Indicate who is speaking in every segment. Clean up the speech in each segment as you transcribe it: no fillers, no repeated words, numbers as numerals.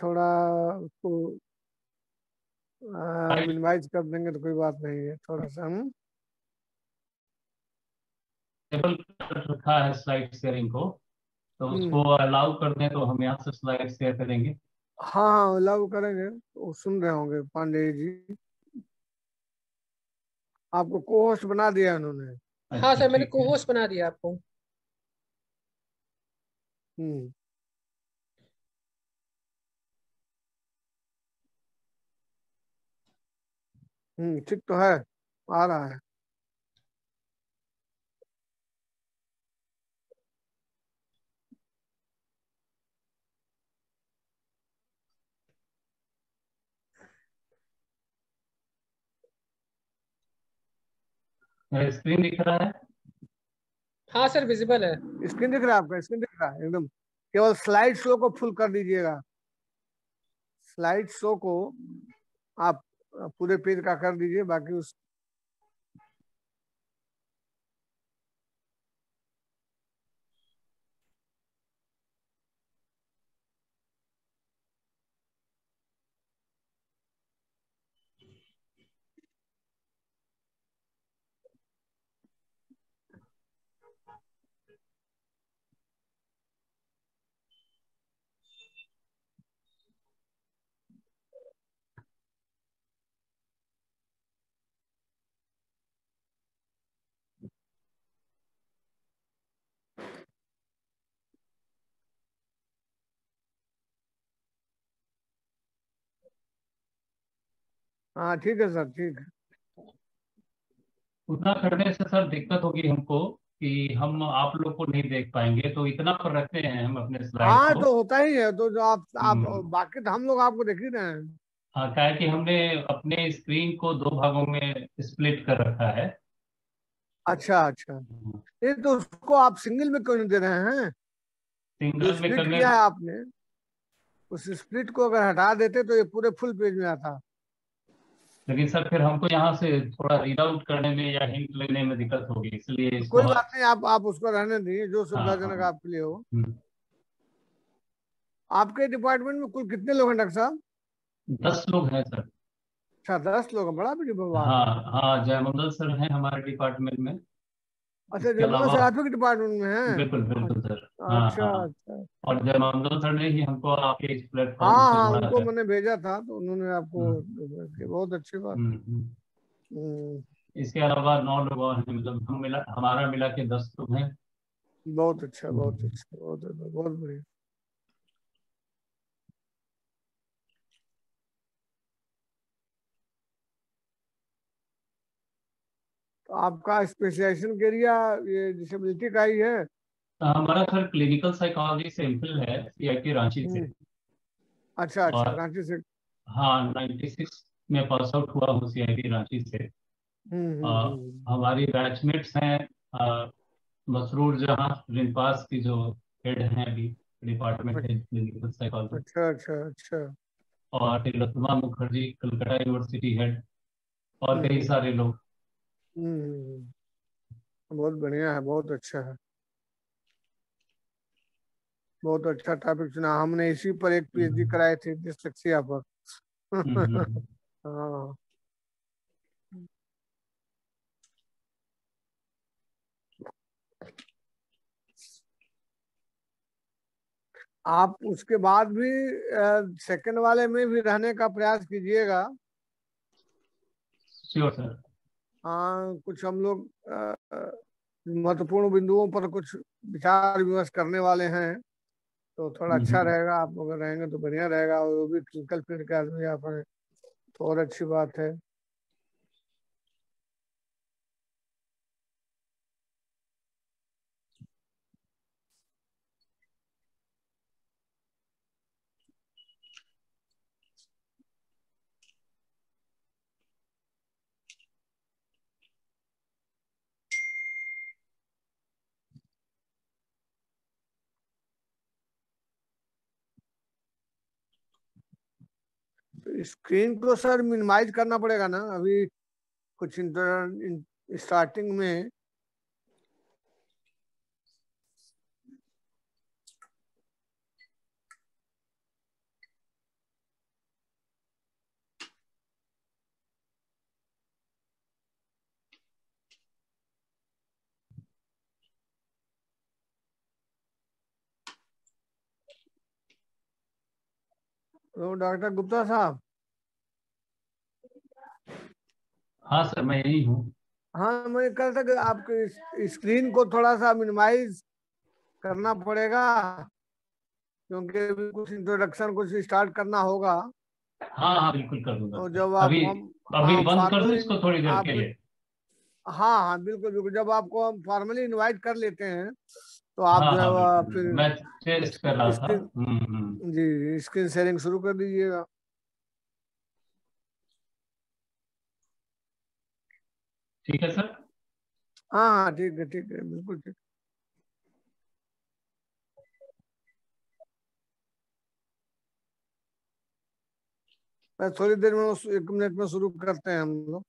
Speaker 1: थोड़ा उसको मिनिमाइज कर देंगे तो कोई बात नहीं है, थोड़ा सा हम।
Speaker 2: टेबल कर रखा है स्लाइड शेयरिंग को, तो उसको
Speaker 1: हम्म।
Speaker 2: अलाउ कर दें तो हम यहाँ से स्लाइड शेयर करेंगे।
Speaker 1: हाँ हाँ, लागू करेंगे, वो सुन रहे होंगे पांडे जी। आपको को होस्ट बना दिया उन्होंने।
Speaker 3: हाँ
Speaker 2: अच्छा
Speaker 3: सर, मैंने
Speaker 2: ठीक
Speaker 3: को
Speaker 2: है।
Speaker 3: होस्ट बना दिया आपको।
Speaker 1: हम्म। ठीक तो है, आ रहा है।
Speaker 2: मेरा स्क्रीन दिख रहा है।
Speaker 3: हाँ सर, विजिबल है।
Speaker 1: स्क्रीन दिख रहा है आपका? स्क्रीन दिख रहा है एकदम। केवल स्लाइड शो को फुल कर दीजिएगा। स्लाइड शो को आप पूरे पेज का कर दीजिए, बाकी उस। हाँ ठीक है सर, ठीक है।
Speaker 2: उतना करने से सर दिक्कत होगी हमको कि हम आप लोग को नहीं देख पाएंगे, तो इतना पर रखते हैं हम अपने स्लाइड
Speaker 1: हाँ
Speaker 2: को।
Speaker 1: तो होता ही है, तो जो आप
Speaker 2: हम्म।
Speaker 1: बाकी तो हम लोग आपको देख ही रहे हैं।
Speaker 2: हाँ, क्या है कि हमने अपने स्क्रीन को दो भागों में स्प्लिट कर रखा है।
Speaker 1: अच्छा अच्छा। ये तो उसको आप सिंगल में क्यों नहीं दे रहे हैं? जो
Speaker 2: सिंगल में
Speaker 1: स्प्लिट
Speaker 2: करने।
Speaker 1: किया है आपने, उस स्प्लिट को अगर हटा देते तो ये पूरे फुल पेज में आता।
Speaker 2: लेकिन सर फिर हमको यहाँ से थोड़ा रीड आउट करने में या हिंट लेने में दिक्कत होगी, इसलिए
Speaker 1: तो
Speaker 2: इसको
Speaker 1: कोई बात नहीं, आप उसको रहने दीजिए, जो
Speaker 2: हाँ
Speaker 1: सुविधाजनक
Speaker 2: हाँ।
Speaker 1: आपके लिए हो।
Speaker 2: हम्म।
Speaker 1: आपके डिपार्टमेंट में कुल कितने लोग हैं डॉक्टर साहब?
Speaker 2: 10 लोग हैं सर।
Speaker 1: अच्छा, 10 लोग हैं, बड़ा भी विभाग
Speaker 2: हाँ
Speaker 1: है।
Speaker 2: हाँ, जयमंगल सर हैं हमारे डिपार्टमेंट में।
Speaker 1: अच्छा,
Speaker 2: इसके
Speaker 1: जयमंगल
Speaker 2: अलावा
Speaker 1: सर आपके डिपार्टमेंट में
Speaker 2: बिल्कुल
Speaker 1: है?
Speaker 2: बिल्कुल सर। हाँ
Speaker 1: अच्छा
Speaker 2: हाँ।
Speaker 1: अच्छा अच्छा।
Speaker 2: और जयमंगल सर ने ही हमको आपके इस प्लेटफॉर्म
Speaker 1: हाँ
Speaker 2: से
Speaker 1: हाँ,
Speaker 2: जोड़ा
Speaker 1: उनको
Speaker 2: है।
Speaker 1: मैंने भेजा था तो उन्होंने आपको
Speaker 2: हम्म
Speaker 1: बहुत अच्छी बात।
Speaker 2: हम्म।
Speaker 1: हम्म,
Speaker 2: इसके अलावा 9 लोग और हैं, मतलब हमारा मिला के 10 लोग हैं।
Speaker 1: बहुत अच्छा, बहुत
Speaker 2: हम्म।
Speaker 1: अच्छा, बहुत अच्छा, बहुत बढ़िया। तो आपका स्पेशलाइजेशन के एरिया ये डिसेबिलिटी का ही है?
Speaker 2: तो हमारा सर क्लिनिकल साइकोलॉजी से एमफिल है सीआईटी रांची से।
Speaker 1: हम्म। अच्छा अच्छा,
Speaker 2: और
Speaker 1: रांची से।
Speaker 2: हाँ, 96 में पास आउट हुआ हूँ सीआईटी रांची से।
Speaker 1: हम्म
Speaker 2: अ,
Speaker 1: हम्म हम्म
Speaker 2: हमारी बैचमेट्स हैं मसरूर जहाँ रिम्पास की जो हेड हैं अभी, डिपार्टमेंट है क्लिनिकल साइकोलॉजी।
Speaker 1: अच्छा अच्छा अच्छा।
Speaker 2: और तिलोत्तमा मुखर्जी कलकत्ता यूनिवर्सिटी हेड, और कई
Speaker 1: हम्म
Speaker 2: सारे लोग।
Speaker 1: बहुत बढ़िया है, बहुत अच्छा है। बहुत अच्छा टॉपिक चुना, हमने इसी पर एक पीएचडी
Speaker 2: हम्म
Speaker 1: कराए थे, डिसलेक्सिया पर।
Speaker 2: हम्म।
Speaker 1: हाँ। आप उसके बाद भी सेकंड वाले में भी रहने का प्रयास कीजिएगा।
Speaker 2: Sure sir.
Speaker 1: हाँ, कुछ हम लोग महत्वपूर्ण बिंदुओं पर कुछ विचार विमर्श करने वाले हैं, तो थोड़ा अच्छा
Speaker 2: हम्म।
Speaker 1: रहेगा। आप अगर रहेंगे तो बढ़िया रहेगा, और वो भी क्लिनिकल फील्ड के आदमी आप हैं तो और अच्छी बात है। तो स्क्रीन को सर मिनिमाइज करना पड़ेगा ना अभी, कुछ स्टार्टिंग में। तो डॉक्टर गुप्ता साहब,
Speaker 2: हाँ सर, मैं यही हूँ।
Speaker 1: हाँ मैं कह रहा था कि आपके स्क्रीन को थोड़ा सा मिनिमाइज करना पड़ेगा, क्योंकि अभी कुछ इंट्रोडक्शन कुछ स्टार्ट करना होगा।
Speaker 2: हाँ हाँ, बिल्कुल कर दूंगा
Speaker 1: और
Speaker 2: सर।
Speaker 1: जब
Speaker 2: अभी
Speaker 1: आपको हम,
Speaker 2: अभी
Speaker 1: हाँ
Speaker 2: बंद कर दूं
Speaker 1: फॉर्मली
Speaker 2: इसको थोड़ी देर के
Speaker 1: आपको,
Speaker 2: लिए?
Speaker 1: हाँ हाँ बिल्कुल बिल्कुल, जब आपको हम फॉर्मली इनवाइट कर लेते हैं तो आप
Speaker 2: हाँ
Speaker 1: जो है
Speaker 2: हाँ,
Speaker 1: वह
Speaker 2: बिल्कुल बिल्कुल।
Speaker 1: फिर
Speaker 2: मैं टेस्ट कर रहा था।
Speaker 1: स्क्रीन,
Speaker 2: हम्म।
Speaker 1: जी स्क्रीन शेयरिंग शुरू कर दीजिएगा।
Speaker 2: ठीक है सर।
Speaker 1: हाँ हाँ ठीक है बिल्कुल ठीक। बस थोड़ी देर में 1 मिनट में शुरू करते हैं हम लोग।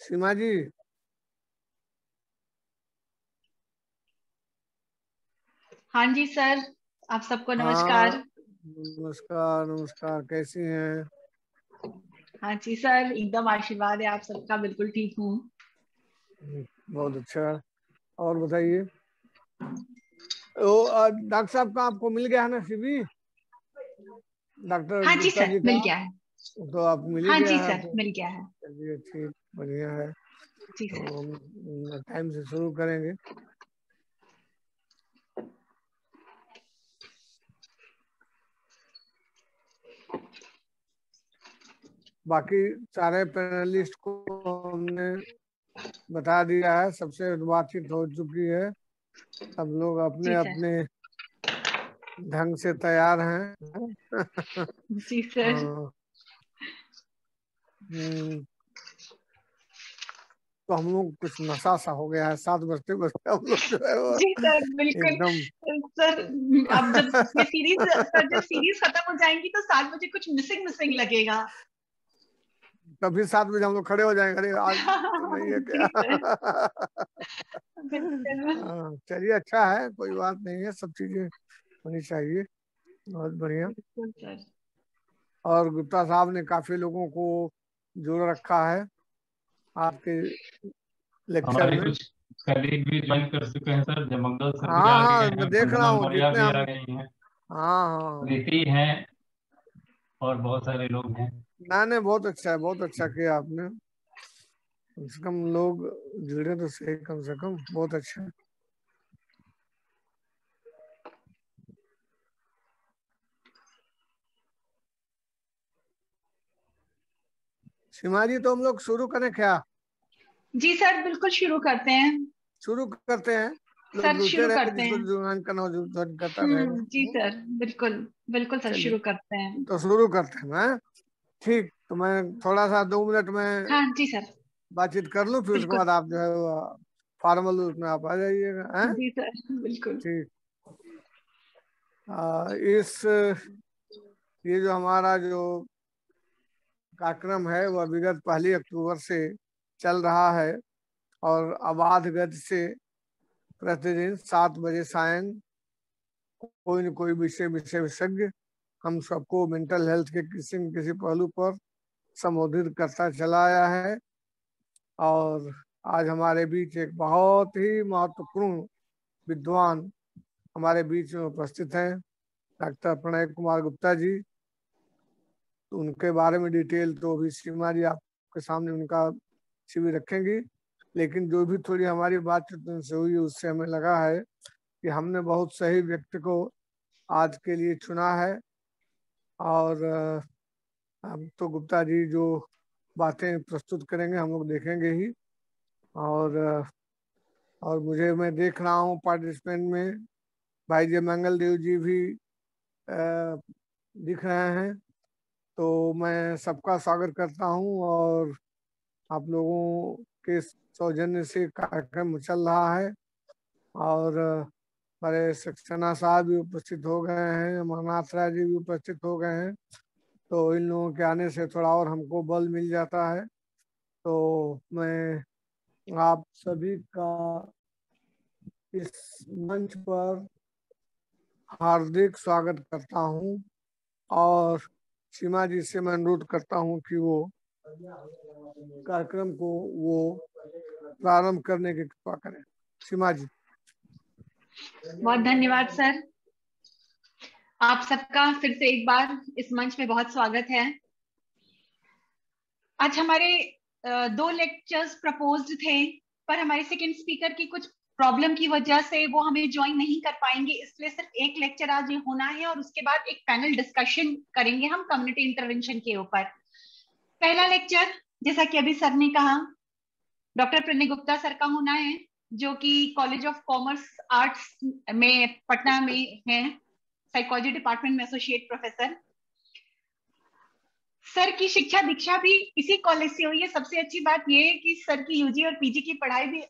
Speaker 1: सीमा जी,
Speaker 4: हाँ जी सर, आप सबको
Speaker 1: हाँ
Speaker 4: नमस्कार।
Speaker 1: नमस्कार नमस्कार, कैसी हैं?
Speaker 4: हाँ जी सर, एकदम आशीर्वाद है आप सबका, बिल्कुल ठीक हूँ।
Speaker 1: बहुत अच्छा। और बताइए, डॉक्टर साहब का आपको मिल गया है ना सीवी, डॉक्टर
Speaker 4: हाँ जी
Speaker 1: गुप्ता
Speaker 4: सर,
Speaker 1: जी का?
Speaker 4: मिल गया है।
Speaker 1: तो आप मिल ही
Speaker 4: हाँ
Speaker 1: गया
Speaker 4: जी
Speaker 1: है
Speaker 4: सर,
Speaker 1: आपको?
Speaker 4: मिल गया है।
Speaker 1: चलिए ठीक, बढ़िया है।
Speaker 4: जी
Speaker 1: तो
Speaker 4: सर।
Speaker 1: हम टाइम से शुरू करेंगे। बाकी सारे पैनलिस्ट को हमने बता दिया है, सबसे बातचीत हो चुकी है, सब लोग अपने
Speaker 4: जी सर।
Speaker 1: अपने ढंग से तैयार हैं।
Speaker 4: जी सर।
Speaker 1: हाँ, तो हम लोग कुछ नशा सा हो गया है, 7 बजते बजते हम लोग जो है वो
Speaker 4: जी सर, बिल्कुल।
Speaker 1: एकदम
Speaker 4: सर, अब जब ये सीरीज सर, जब सीरीज खत्म हो जाएंगी तो 7 बजे कुछ मिसिंग मिसिंग लगेगा।
Speaker 1: तभी 7 बजे हम लोग खड़े हो जाएंगे, अरे आज नहीं है क्या?
Speaker 4: जी सर, बिल्कुल।
Speaker 1: हाँ, चलिए अच्छा है, कोई बात नहीं है, सब चीजें होनी चाहिए। बहुत बढ़िया।
Speaker 4: बिल्कुल सर।
Speaker 1: और गुप्ता साहब ने काफी लोगों को जोड़ रखा है आपके लेक्चर
Speaker 2: हमारे
Speaker 1: में।
Speaker 2: कुछ कलीग भी ज्वाइन कर चुके हैं सर, जयमंगल सर भी
Speaker 1: हाँ
Speaker 2: आ गए
Speaker 1: हाँ मैं
Speaker 2: हैं,
Speaker 1: देख रहा
Speaker 2: वंदना
Speaker 1: हूँ
Speaker 2: मौर्य
Speaker 1: जितने
Speaker 2: भी
Speaker 1: हम,
Speaker 2: आ गई हैं,
Speaker 1: हाँ हाँ,
Speaker 2: रीति हैं, और बहुत सारे लोग हैं।
Speaker 1: ना नहीं बहुत अच्छा है, बहुत अच्छा किया आपने, कम से कम लोग जुड़े तो सही, कम से कम बहुत अच्छा है। सीमा जी, तो हम लोग शुरू करें क्या?
Speaker 4: जी सर, बिल्कुल शुरू करते हैं।
Speaker 1: शुरू करते हैं, लोग
Speaker 4: सर
Speaker 1: जुड़ते
Speaker 4: शुरू
Speaker 1: रहेंगे,
Speaker 4: करते
Speaker 1: जिसको
Speaker 4: हैं।
Speaker 1: ज्वाइन करना हो ज्वाइन करता रहेगा।
Speaker 4: जी सर, बिल्कुल। बिल्कुल सर,
Speaker 1: चलिए
Speaker 4: शुरू करते हैं।
Speaker 1: तो शुरू करते हैं। मैं ठीक, तो मैं थोड़ा सा 2 मिनट में
Speaker 4: हाँ जी सर,
Speaker 1: बातचीत कर लूं, फिर उसके
Speaker 4: बिल्कुल।
Speaker 1: बाद आप जो है फॉर्मल उसमें आप आ जाइएगा, हैं?
Speaker 4: जी सर, बिल्कुल।
Speaker 1: ठीक। इस ये जो हमारा जो कार्यक्रम है वह विगत 1 अक्टूबर से चल रहा है, और अबाध गति से प्रतिदिन 7 बजे सायं कोई न कोई विशेषज्ञ हम सबको मेंटल हेल्थ के किसी न किसी पहलू पर संबोधित करता चला आया है। और आज हमारे बीच एक बहुत ही महत्वपूर्ण विद्वान हमारे बीच में उपस्थित हैं, डॉक्टर प्रणय कुमार गुप्ता जी। तो उनके बारे में डिटेल तो अभी सीमा जी आपके सामने उनका शिविर रखेंगी, लेकिन जो भी थोड़ी हमारी बातचीत उनसे हुई उससे हमें लगा है कि हमने बहुत सही व्यक्ति को आज के लिए चुना है। और हम तो गुप्ता जी जो बातें प्रस्तुत करेंगे हम लोग देखेंगे ही। और मुझे, मैं देख रहा हूँ पार्टिसिपेंट में भाई जय मंगल देव जी भी दिख रहे हैं, तो मैं सबका स्वागत करता हूँ। और आप लोगों के सौजन्य से कार्यक्रम चल रहा है, और हमारे सक्सेना साहब भी उपस्थित हो गए हैं, अमरनाथ राय जी भी उपस्थित हो गए हैं, तो इन लोगों के आने से थोड़ा और हमको बल मिल जाता है। तो मैं आप सभी का इस मंच पर हार्दिक स्वागत करता हूं, और सीमा जी से मैं अनुरोध करता हूं कि वो कार्यक्रम को वो प्रारंभ करने की कृपा करें। सीमा जी।
Speaker 4: बहुत धन्यवाद सर, आप सबका फिर से एक बार इस मंच में बहुत स्वागत है। आज हमारे 2 लेक्चर्स प्रपोज्ड थे, पर हमारे सेकंड स्पीकर की कुछ प्रॉब्लम की वजह से वो हमें ज्वाइन नहीं कर पाएंगे, इसलिए सिर्फ एक लेक्चर आज ये होना है और उसके बाद एक पैनल डिस्कशन करेंगे हम कम्युनिटी इंटरवेंशन के ऊपर। पहला लेक्चर, जैसा कि अभी सर ने कहा, डॉक्टर प्रणय गुप्ता सर का होना है, जो कि कॉलेज ऑफ कॉमर्स आर्ट्स में पटना में है, साइकोलॉजी डिपार्टमेंट में एसोसिएट प्रोफेसर। सर की शिक्षा दीक्षा भी इसी कॉलेज से हुई है। सबसे अच्छी बात यह है कि सर की यूजी और पीजी की पढ़ाई भी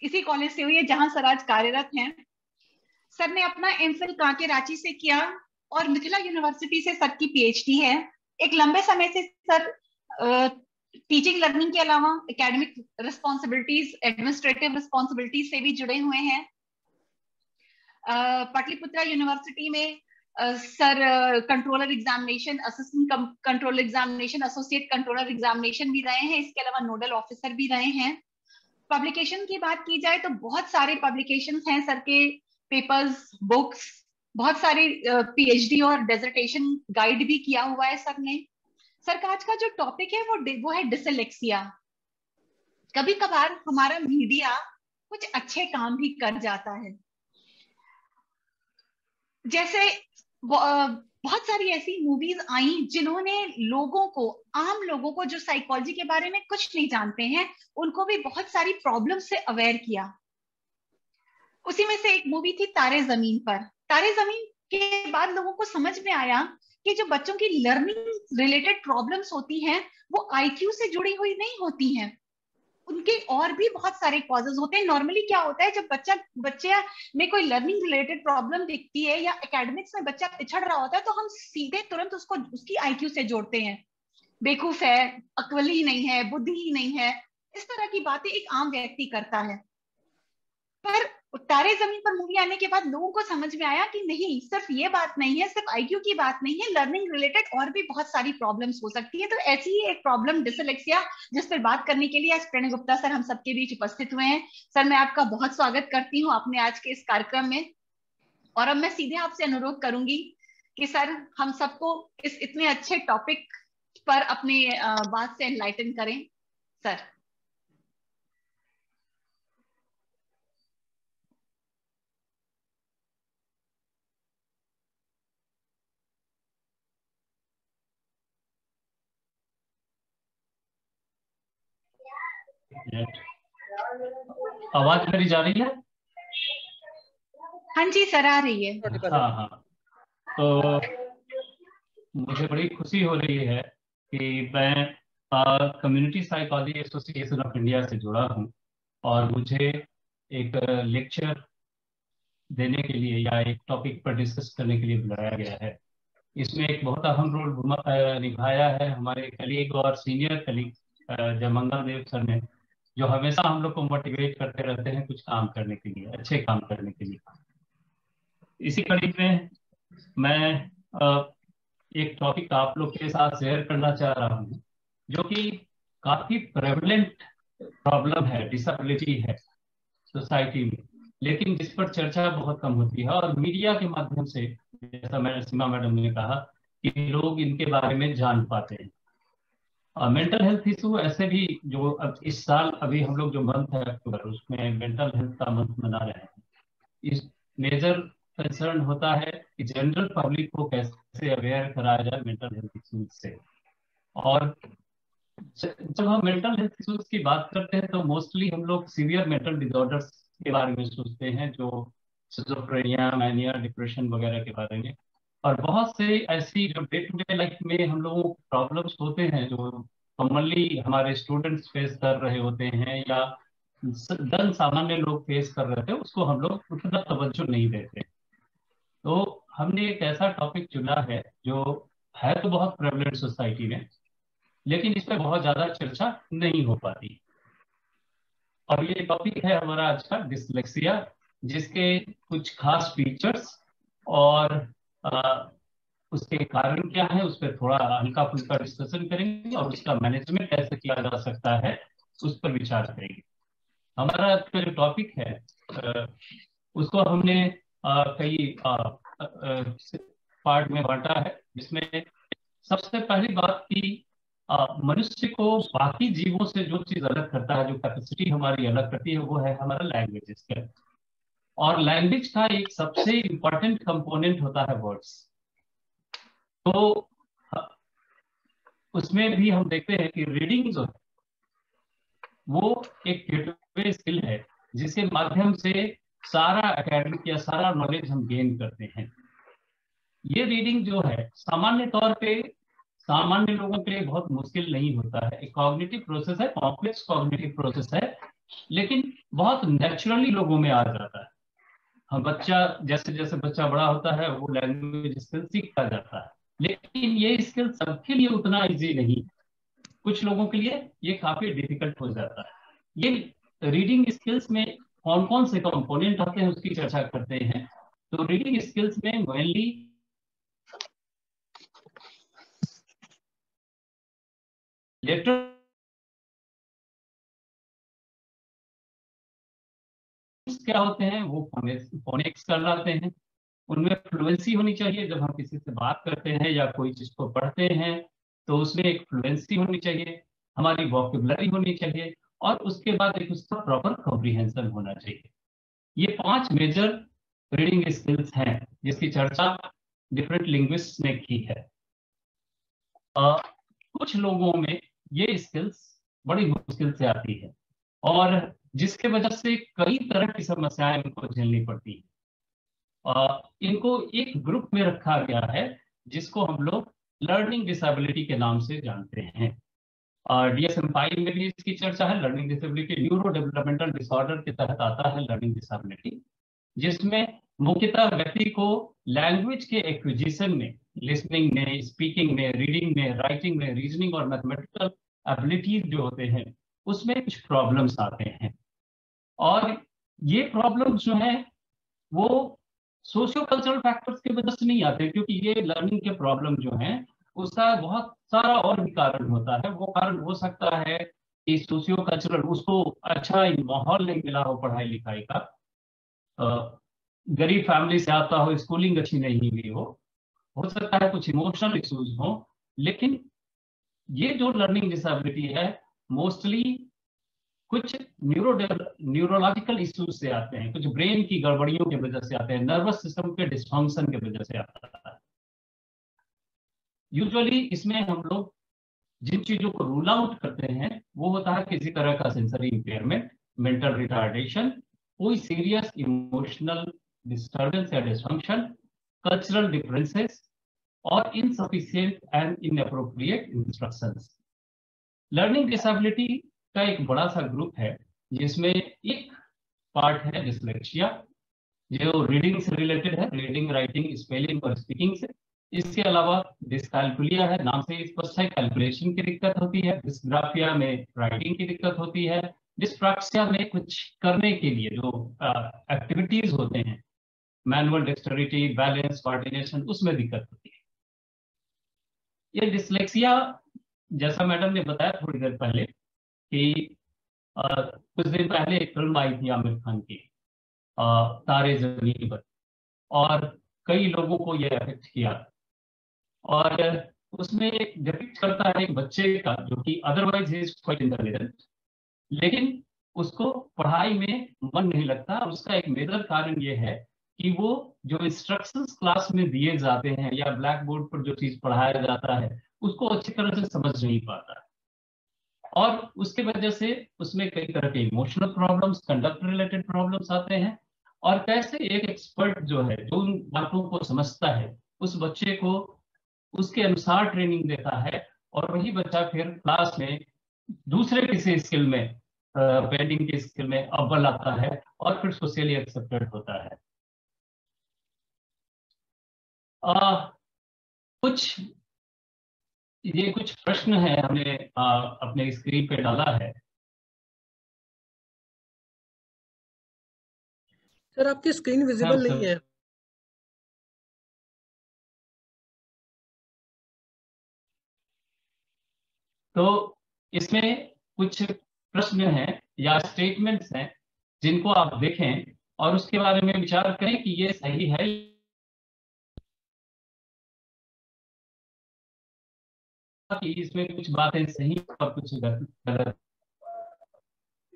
Speaker 4: इसी कॉलेज से हुई है जहां सर आज कार्यरत हैं। सर ने अपना एमफिल कांके रांची से किया और मिथिला यूनिवर्सिटी से सर की पीएचडी है। एक लंबे समय से सर टीचिंग लर्निंग के अलावा एकेडमिक रिस्पॉन्सिबिलिटीज, एडमिनिस्ट्रेटिव रिस्पॉन्सिबिलिटीज से भी जुड़े हुए हैं। पाटलिपुत्रा यूनिवर्सिटी में sir controller examination, assistant controller examination, associate controller examination भी रहे हैं। इसके अलावा नोडल ऑफिसर भी रहे हैं। पब्लिकेशन की बात की जाए तो बहुत सारे पब्लिकेशंस हैं सर के, पेपर्स, बुक्स, बहुत सारे पीएचडी और डेजर्टेशन गाइड भी किया हुआ है सर ने। सर का आज का जो टॉपिक है वो है डिसलेक्सिया। कभी कभार हमारा मीडिया कुछ अच्छे काम भी कर जाता है, जैसे बहुत सारी ऐसी मूवीज आई जिन्होंने लोगों को, आम लोगों को जो साइकोलॉजी के बारे में कुछ नहीं जानते हैं, उनको भी बहुत सारी प्रॉब्लम से अवेयर किया। उसी में से एक मूवी थी तारे जमीन पर। तारे जमीन के बाद लोगों को समझ में आया कि जो बच्चों की लर्निंग रिलेटेड प्रॉब्लम्स होती हैं वो आईक्यू से जुड़ी हुई नहीं होती हैं, उनके और भी बहुत सारे कॉजेज होते हैं। नॉर्मली क्या होता है, जब बच्चे में कोई लर्निंग रिलेटेड प्रॉब्लम दिखती है या एकेडमिक्स में बच्चा पिछड़ रहा होता है तो हम सीधे तुरंत उसको उसकी आईक्यू से जोड़ते हैं, बेवकूफ है, अक्ल ही नहीं है, बुद्धि ही नहीं है, इस तरह की बातें एक आम व्यक्ति करता है। पर तारे जमीन पर मूवी आने के बाद लोगों को समझ में आया कि नहीं, सिर्फ ये बात नहीं है, सिर्फ आईक्यू की बात नहीं है, लर्निंग रिलेटेड और भी बहुत सारी प्रॉब्लम्स हो सकती है। तो ऐसी ही एक प्रॉब्लम डिसलेक्सिया, जिस पर बात करने के लिए आज प्रणय गुप्ता सर हम सबके बीच उपस्थित हुए हैं। सर, मैं आपका बहुत स्वागत करती हूँ अपने आज के इस कार्यक्रम में। और अब मैं सीधे आपसे अनुरोध करूंगी कि सर हम सबको इस इतने अच्छे टॉपिक पर अपने बात से एनलाइटन करें। सर।
Speaker 2: आवाज मेरी जा रही है?
Speaker 4: हाँ जी सर, आ रही है।
Speaker 2: हाँ हाँ, तो मुझे बड़ी खुशी हो रही है कि मैं community psychology association of India से जुड़ा हूँ और मुझे एक लेक्चर देने के लिए या एक टॉपिक पर डिस्कस करने के लिए बुलाया गया है। इसमें एक बहुत अहम रोल निभाया है हमारे कलीग और सीनियर कलीग जयमंगल देव सर ने, जो हमेशा हम लोग को मोटिवेट करते रहते हैं कुछ काम करने के लिए, अच्छे काम करने के लिए। इसी कड़ी में मैं एक टॉपिक आप लोग के साथ शेयर करना चाह रहा हूँ, जो कि काफी प्रेवलेंट प्रॉब्लम है, डिसेबिलिटी है सोसाइटी में, लेकिन जिस पर चर्चा बहुत कम होती है और मीडिया के माध्यम से, जैसा सीमा मैडम ने कहा, कि लोग इनके बारे में जान पाते हैं। मेंटल हेल्थ इशू ऐसे भी, जो अब इस साल अभी हम लोग जो मंथ है अक्टूबर, उसमें मेंटल हेल्थ का मंथ मना रहे हैं। इस मेजर कंसर्न होता है कि जनरल पब्लिक को कैसे अवेयर कराया जाए मेंटल हेल्थ इश्यूज से। और जब हम मेंटल हेल्थ इश्यूज की बात करते हैं तो मोस्टली हम लोग सीवियर मेंटल डिसऑर्डर्स के बारे में सोचते हैं, जो सिजोफ्रेनिया, मैनिया, डिप्रेशन वगैरह के बारे में। और बहुत से ऐसी जो डे टू डे लाइफ में हम लोगों को प्रॉब्लम्स होते हैं, जो कॉमनली हमारे स्टूडेंट्स फेस कर रहे होते हैं या जन सामान्य लोग फेस कर रहे थे, उसको हम लोग उतना तवज्जो नहीं देते। तो हमने एक ऐसा टॉपिक चुना है जो है तो बहुत प्रेवलेंट सोसाइटी में, लेकिन इस पर बहुत ज्यादा चर्चा नहीं हो पाती। और ये टॉपिक है हमारा आज का डिसलेक्सिया, जिसके कुछ खास फीचर्स और उसके कारण क्या है, उस पर थोड़ा हल्का फुल्का डिस्कशन करेंगे और उसका मैनेजमेंट कैसे किया जा सकता है, उस पर विचार करेंगे। हमारा आज का जो टॉपिक है उसको हमने कई पार्ट में बांटा है, जिसमें सबसे पहली बात की मनुष्य को बाकी जीवों से जो चीज अलग करता है, जो कैपेसिटी हमारी अलग करती है, वो है हमारा लैंग्वेज स्किल। और लैंग्वेज का एक सबसे इंपॉर्टेंट कंपोनेंट होता है वर्ड्स। तो उसमें भी हम देखते हैं कि रीडिंग जो है वो एक गेटवे स्किल है, जिसके माध्यम से सारा एकेडमिक या सारा नॉलेज हम गेन करते हैं। ये रीडिंग जो है सामान्य तौर पे सामान्य लोगों के लिए बहुत मुश्किल नहीं होता है। एक कॉग्निटिव प्रोसेस है, कॉम्प्लेक्स कॉग्निटिव प्रोसेस है, लेकिन बहुत नेचुरली लोगों में आ जाता है। हम बच्चा जैसे जैसे बच्चा बड़ा होता है वो लैंग्वेज स्किल सीखता जाता है, लेकिन ये स्किल सबके लिए उतना इजी नहीं। कुछ लोगों के लिए ये काफी डिफिकल्ट हो जाता है। ये रीडिंग स्किल्स में कौन कौन से कंपोनेंट आते हैं उसकी चर्चा करते हैं। तो रीडिंग स्किल्स में मेनली लेटर क्या होते हैं, वो फोनेटिक्स कहलाते हैं। उनमें फ्लुएंसी होनी चाहिए। जब हम किसी से बात करते हैं या कोई चीज को पढ़ते हैं तो उसमें एक फ्लुएंसी होनी चाहिए, हमारी वोकैबुलरी होनी चाहिए, और उसके बाद एक उसका प्रॉपर कॉम्प्रिहेंशन होना चाहिए। ये 5 मेजर रीडिंग स्किल्स हैं जिसकी चर्चा डिफरेंट लिंग्विस्ट ने की है। कुछ लोगों में ये स्किल्स बड़ी मुश्किल से आती है और जिसके वजह से कई तरह की समस्याएं इनको झेलनी पड़ती है। इनको एक ग्रुप में रखा गया है जिसको हम लोग लर्निंग डिसेबिलिटी के नाम से जानते हैं। DSM-5 में भी इसकी चर्चा है। Learning disability neuro developmental disorder के तहत आता है लर्निंग डिसेबिलिटी, जिसमें मुख्यतः व्यक्ति को लैंग्वेज के एक्विजिशन में, लिसनिंग में, स्पीकिंग में, रीडिंग में, राइटिंग में, रीजनिंग और मैथमेटिकल एबिलिटीज जो होते हैं उसमें कुछ प्रॉब्लम्स आते हैं। और ये प्रॉब्लम्स जो हैं वो सोशियो कल्चरल फैक्टर्स की वजह से नहीं आते, क्योंकि ये लर्निंग के प्रॉब्लम जो हैं उसका बहुत सारा और भी कारण होता है। वो कारण हो सकता है कि सोशियो कल्चरल उसको अच्छा माहौल नहीं मिला हो पढ़ाई लिखाई का, गरीब फैमिली से आता हो, स्कूलिंग अच्छी नहीं हुई हो सकता है कुछ इमोशनल इश्यूज हो। लेकिन ये जो लर्निंग डिसेबिलिटी है मोस्टली कुछ न्यूरोलॉजिकल इश्यूज से आते हैं, कुछ ब्रेन की गड़बड़ियों की वजह से आते हैं, नर्वस सिस्टम के डिस्फंक्शन की वजह से आता है। यूजुअली इसमें हम लोग जिन चीजों को रूल आउट करते हैं वो होता है किसी तरह का सेंसरी इंपेयरमेंट, मेंटल रिटार्डेशन, कोई सीरियस इमोशनल डिस्टर्बेंस या डिस्फंक्शन, कल्चरल डिफरेंसेस और insufficient and inappropriate instructions. Learning disability का एक बड़ा सा ग्रुप है जिसमें एक पार्ट है डिसलेक्सिया, जो रीडिंग से रिलेटेड है, रीडिंग, राइटिंग, स्पेलिंग और स्पीकिंग से। इसके अलावा डिस्कैल्कुलिया है, नाम से स्पष्ट है, कैलकुलेशन की दिक्कत होती है। डिस्ग्राफिया में राइटिंग की दिक्कत होती है। डिस्प्रैक्सिया में कुछ करने के लिए जो एक्टिविटीज होते हैं, मैनुअल डेक्सटरिटी, बैलेंस, कोऑर्डिनेशन, उसमें दिक्कत होती है। ये डिसलेक्सिया, जैसा मैडम ने बताया थोड़ी देर पहले कि कुछ दिन पहले एक फिल्म आई थी आमिर खान की, तारे जमीन पर, और कई लोगों को यह अफेक्ट किया। और उसमें डिपिक्ट करता है एक बच्चे का जो कि अदरवाइज इज क्वाइट इंटेलिजेंट, लेकिन उसको पढ़ाई में मन नहीं लगता। उसका एक मेजर कारण ये है कि वो जो इंस्ट्रक्शंस क्लास में दिए जाते हैं या ब्लैक बोर्ड पर जो चीज पढ़ाया जाता है उसको अच्छी तरह से समझ नहीं पाता, और उसके वजह से उसमें कई तरह के emotional problems, conduct related problems आते हैं। और कैसे एक एक्सपर्ट जो है, जो उन बातों को समझता है, उस बच्चे को उसके अनुसार ट्रेनिंग देता है, और वही बच्चा फिर क्लास में दूसरे किसी स्किल में, पेंटिंग के स्किल में अव्वल आता है और फिर सोशली एक्सेप्टेड होता है। कुछ ये कुछ प्रश्न है हमने अपने स्क्रीन पे डाला है।
Speaker 3: सर आपकी स्क्रीन विजिबल नहीं है।
Speaker 2: तो इसमें कुछ प्रश्न हैं या स्टेटमेंट्स हैं जिनको आप देखें और उसके बारे में विचार करें कि ये सही है कि इसमें कुछ बातें सही और कुछ गलत।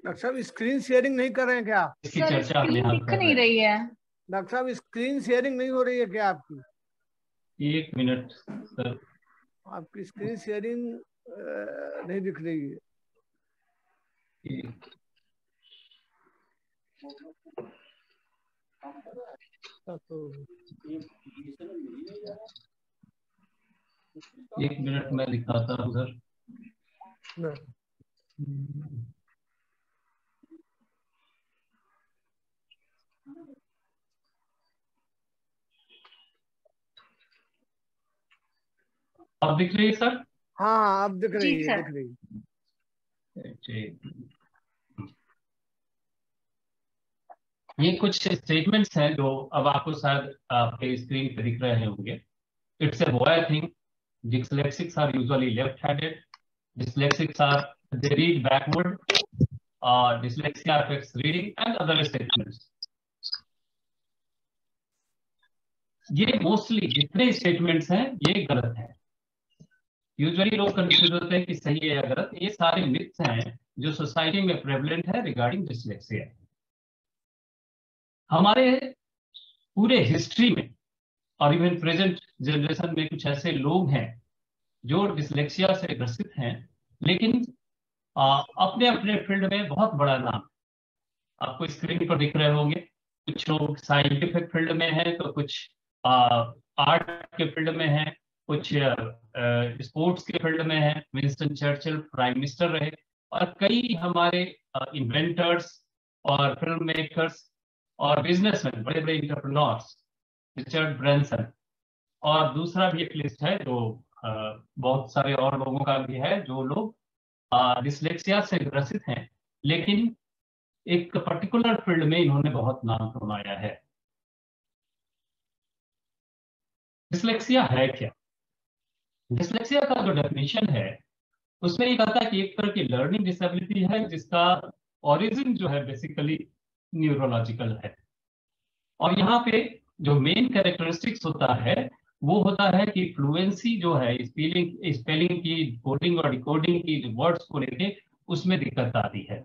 Speaker 1: डॉक्टर साहब स्क्रीन शेयरिंग नहीं कर रहे हैं क्या आप?
Speaker 2: इसकी
Speaker 4: सर
Speaker 2: चर्चा हम
Speaker 4: स्क्रीन
Speaker 2: यहाँ
Speaker 4: दिख
Speaker 2: कर
Speaker 4: नहीं
Speaker 2: रहे हैं।
Speaker 4: रही है।
Speaker 1: डॉक्टर साहब स्क्रीन शेयरिंग नहीं हो रही है क्या आपकी?
Speaker 2: 1 मिनट सर,
Speaker 1: आपकी स्क्रीन शेयरिंग नहीं दिख रही है। तो
Speaker 2: 1 मिनट में दिखाता हूँ सर। अब दिख रही है सर?
Speaker 1: हाँ अब दिख रही
Speaker 4: जी
Speaker 1: है,
Speaker 4: सर।
Speaker 1: दिख रही है।
Speaker 2: ये कुछ स्टेटमेंट्स हैं जो अब आपको शायद आपके स्क्रीन पे दिख रहे होंगे। It's a boy thing, dyslexics are usually left-handed, dyslexics are they read backward, dyslexia affects reading and other statements. ये मोस्टली जितने स्टेटमेंट्स हैं ये गलत हैं। यूजुअली लोग कंफ्यूज होते हैं कि सही है या गलत। ये सारे मिथ्स हैं जो सोसाइटी में प्रेवलेंट है रिगार्डिंग डिसलेक्सिया। हमारे पूरे हिस्ट्री में और इवन प्रेजेंट जनरेशन में कुछ ऐसे लोग हैं जो डिसलेक्सिया से ग्रसित हैं, लेकिन अपने अपने फील्ड में बहुत बड़ा नाम आपको स्क्रीन पर दिख रहे होंगे। कुछ लोग साइंटिफिक फील्ड में हैं, तो कुछ आर्ट के फील्ड में हैं, कुछ स्पोर्ट्स के फील्ड में हैं। विंस्टन चर्चिल प्राइम मिनिस्टर रहे, और कई हमारे इन्वेंटर्स और फिल्म मेकर्स और बिजनेसमैन, बड़े बड़े इंटरप्रेन्योर्स, रिचर्ड ब्रैंसन। और दूसरा भी एक लिस्ट है जो बहुत सारे और लोगों का भी है जो लोग डिसलेक्सिया से ग्रसित हैं, लेकिन एक पर्टिकुलर फील्ड में इन्होंने बहुत नाम कमाया है। डिसलेक्सिया है क्या? डिसलेक्सिया का जो डेफिनेशन है उसमें ये कहता है कि एक तरह की लर्निंग डिसेबिलिटी है जिसका ओरिजिन जो है बेसिकली न्यूरोलॉजिकल है। और यहाँ पे जो मेन कैरेक्टरिस्टिक्स होता है वो होता है कि फ्लुएंसी जो है स्पेलिंग की, कोडिंग और डिकोडिंग की वर्ड्स को लेके उसमें दिक्कत आती है।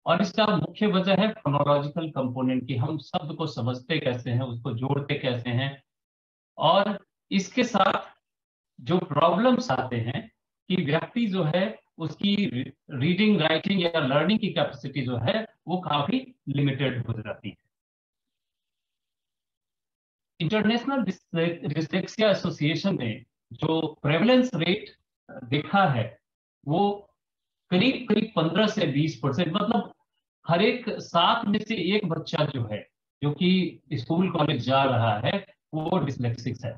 Speaker 2: और इसका मुख्य वजह है फोनोलॉजिकल कंपोनेंट की, हम शब्द को समझते कैसे हैं, उसको जोड़ते कैसे हैं। और इसके साथ जो प्रॉब्लम्स आते हैं कि व्यक्ति जो है उसकी रीडिंग, राइटिंग या लर्निंग की कैपेसिटी जो है वो काफी लिमिटेड हो जाती है। इंटरनेशनल डिसलेक्सिया एसोसिएशन ने जो प्रेवलेंस रेट देखा है वो करीब करीब 15 से 20%, मतलब हर एक 7 में से एक बच्चा जो है जो कि स्कूल कॉलेज जा रहा है वो डिसलेक्सिक्स है।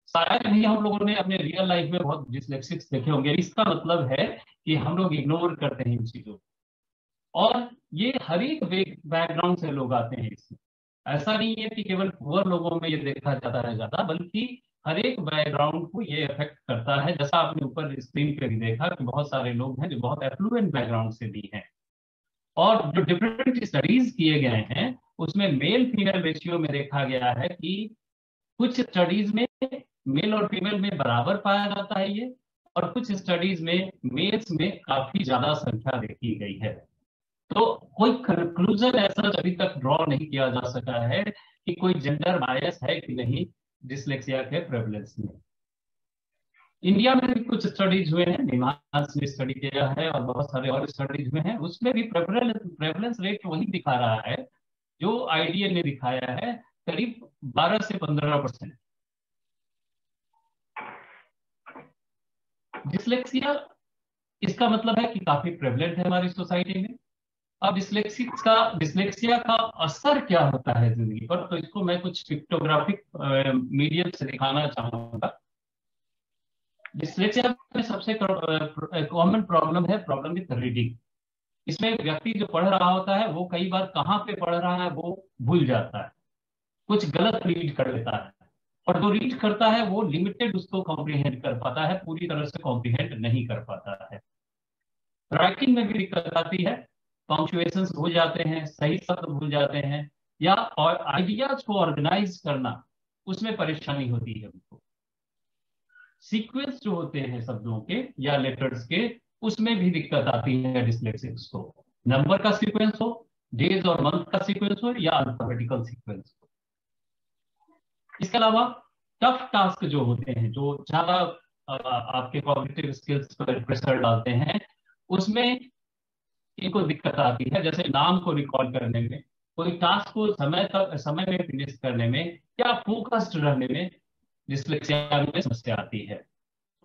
Speaker 2: शायद ही हम लोगों ने अपने रियल लाइफ में बहुत डिसलेक्सिक्स देखे होंगे। इसका मतलब है कि हम लोग इग्नोर करते हैं इन चीजों को, और ये हर एक बैकग्राउंड से लोग आते हैं इसमें। ऐसा नहीं है कि केवल पुअर लोगों में ये देखा जाता है ज्यादा, बल्कि हर एक बैकग्राउंड को ये अफेक्ट करता है। जैसा आपने ऊपर स्क्रीन पे भी देखा कि बहुत सारे लोग हैं जो बहुत एफ्लुएंट बैकग्राउंड से भी हैं। और जो डिफरेंट स्टडीज किए गए हैं उसमें मेल फीमेल रेशियो में देखा गया है कि कुछ स्टडीज में मेल और फीमेल में बराबर पाया जाता है ये, और कुछ स्टडीज में मेल्स में काफी ज्यादा संख्या देखी गई है। तो कोई कंक्लूजन ऐसा अभी तक ड्रॉ नहीं किया जा सका है कि कोई जेंडर बायस है कि नहीं डिसलेक्सिया के प्रेवलेंस में। इंडिया में भी कुछ स्टडीज हुए हैं, निमांस ने स्टडी किया है और बहुत सारे और स्टडीज हुए हैं, उसमें भी प्रेवलेंस रेट वही दिखा रहा है जो आईडीए ने दिखाया है, करीब 12 से 15%। डिसलेक्सिया इसका मतलब है कि काफी प्रेवलेंट है हमारी सोसाइटी में। अब डिसलेक्सिया का असर क्या होता है जिंदगी पर, तो इसको मैं कुछ पिक्टोग्राफिक मीडियम से दिखाना चाहूंगा। डिसलेक्सिया में सबसे कॉमन प्रॉब्लम है प्रॉब्लम विद रीडिंग। इसमें व्यक्ति जो पढ़ रहा होता है वो कई बार कहाँ पे पढ़ रहा है वो भूल जाता है, कुछ गलत रीड कर लेता है, और जो रीड करता है वो लिमिटेड उसको कॉम्प्रिहेंड कर पाता है, पूरी तरह से कॉम्प्रिहेंड नहीं कर पाता है। राइटिंग में भी दिक्कत आती है, पंक्चुएशंस भूल जाते हैं, सही शब्द भूल जाते हैं, या और आइडियाज को ऑर्गेनाइज करना उसमें परेशानी होती है उनको। सीक्वेंस जो होते हैं शब्दों के या लेटर्स के, उसमें भी दिक्कत आती है डिस्लेक्सिक्स को। नंबर का सीक्वेंस हो, डेज और मंथ का सीक्वेंस हो, या अल्फाबेटिकल सीक्वेंस हो। इसके अलावा टफ टास्क जो होते हैं, जो ज्यादा आपके कॉग्निटिव स्किल्स पर प्रेशर डालते हैं, उसमें इनको दिक्कत आती है। जैसे नाम को रिकॉल करने में, कोई टास्क को समय में फिनिश करने में, या फोकस्ड रहने में डिस्लेक्सिया में समस्या आती है।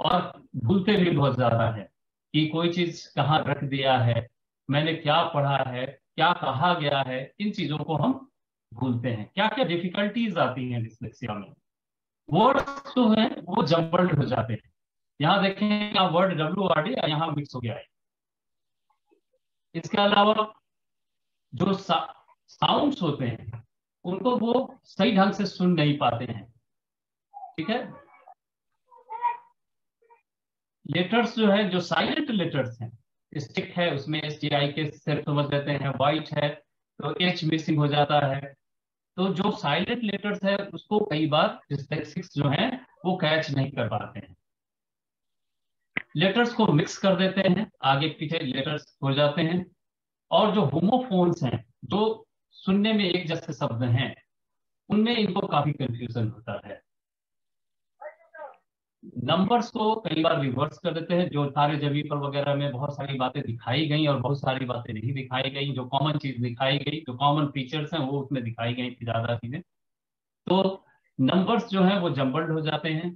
Speaker 2: और भूलते भी बहुत ज्यादा है कि कोई चीज कहाँ रख दिया है, मैंने क्या पढ़ा है, क्या कहा गया है, इन चीजों को हम भूलते हैं। क्या क्या डिफिकल्टीज आती हैं डिस्लेक्सिया में? वर्ड्स जो है वो जम्बल्ड हो जाते हैं। यहाँ देखें, यहाँ वर्ड WRD यहाँ मिक्स हो गया है। इसके अलावा जो साउंड्स होते हैं उनको वो सही ढंग से सुन नहीं पाते हैं। ठीक है, लेटर्स जो है, जो साइलेंट लेटर्स हैं, स्टिक है उसमें STI के सिर्फ समझ लेते हैं, वाइट है तो H मिसिंग हो जाता है। तो जो साइलेंट लेटर्स है उसको कई बार डिस्लेक्सिक्स जो हैं वो कैच नहीं कर पाते हैं। लेटर्स को मिक्स कर देते हैं, आगे पीछे लेटर्स हो जाते हैं। और जो होमोफोन्स हैं, जो सुनने में एक जैसे शब्द हैं, उनमें इनको काफी कंफ्यूजन होता है। नंबर्स को कई बार रिवर्स कर देते हैं। जो तारे जमी पर वगैरह में बहुत सारी बातें दिखाई गई और बहुत सारी बातें नहीं दिखाई गई। जो कॉमन चीज दिखाई गई, जो कॉमन फीचर्स हैं, वो उसमें दिखाई गई थी ज्यादा चीजें। तो नंबर्स जो है वो जम्बल्ड हो जाते हैं।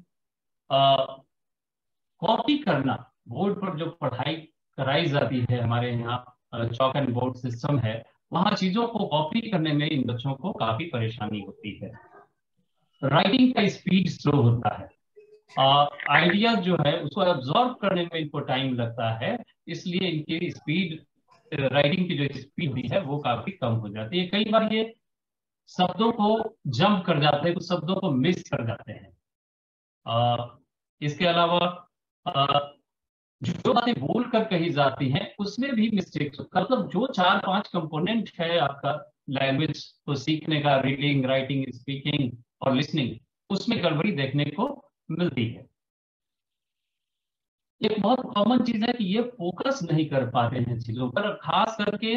Speaker 2: कॉपी करना, बोर्ड पर जो पढ़ाई कराई जाती है हमारे यहाँ चॉक एंड बोर्ड सिस्टम है, वहां चीजों को कॉपी करने में इन बच्चों को काफी परेशानी होती है। राइटिंग का स्पीड स्लो होता है। आइडिया जो है उसको एब्जॉर्ब करने में इनको टाइम लगता है, इसलिए इनकी स्पीड, राइटिंग की जो स्पीड भी है वो काफी कम हो जाती है। कई बार ये शब्दों को जंप कर जाते हैं, कुछ शब्दों को मिस कर जाते हैं। इसके अलावा जो बातें बोल कर कही जाती हैं उसमें भी मिस्टेक्स, मतलब जो 4-5 कंपोनेंट है आपका लैंग्वेज को सीखने का, रीडिंग, राइटिंग, स्पीकिंग और लिसनिंग, उसमें गड़बड़ी देखने को मिलती है। एक बहुत कॉमन चीज है कि ये फोकस नहीं कर पाते हैं चीजों पर, खास करके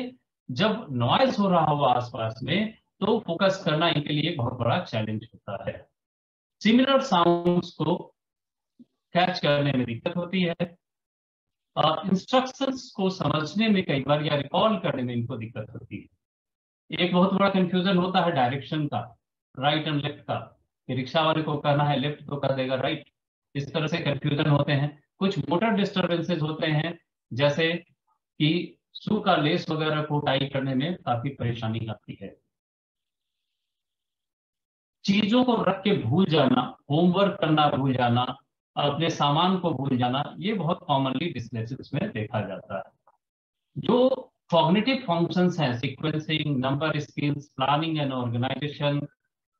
Speaker 2: जब नॉइज हो रहा हो आसपास में, तो फोकस करना इनके लिए बहुत बड़ा चैलेंज होता है। सिमिलर साउंड्स को कैच करने में दिक्कत होती है। इंस्ट्रक्शंस को समझने में कई बार या रिकॉल करने में इनको दिक्कत होती है। एक बहुत बड़ा कंफ्यूजन होता है डायरेक्शन का, राइट एंड लेफ्ट का। रिक्शा वाले को कहना है लेफ्ट तो कह देगा राइट। इस तरह से कंफ्यूजन होते हैं। कुछ मोटर डिस्टर्बेंसेस होते हैं, जैसे कि शू का लेस वगैरह को टाई करने में काफी परेशानी आती है। चीजों को रख के भूल जाना, होमवर्क करना भूल जाना, अपने सामान को भूल जाना, ये बहुत कॉमनली डिस्लेक्सिस में देखा जाता है। जो कॉग्निटिव फंक्शंस हैं, sequencing, number skills, planning and organisation,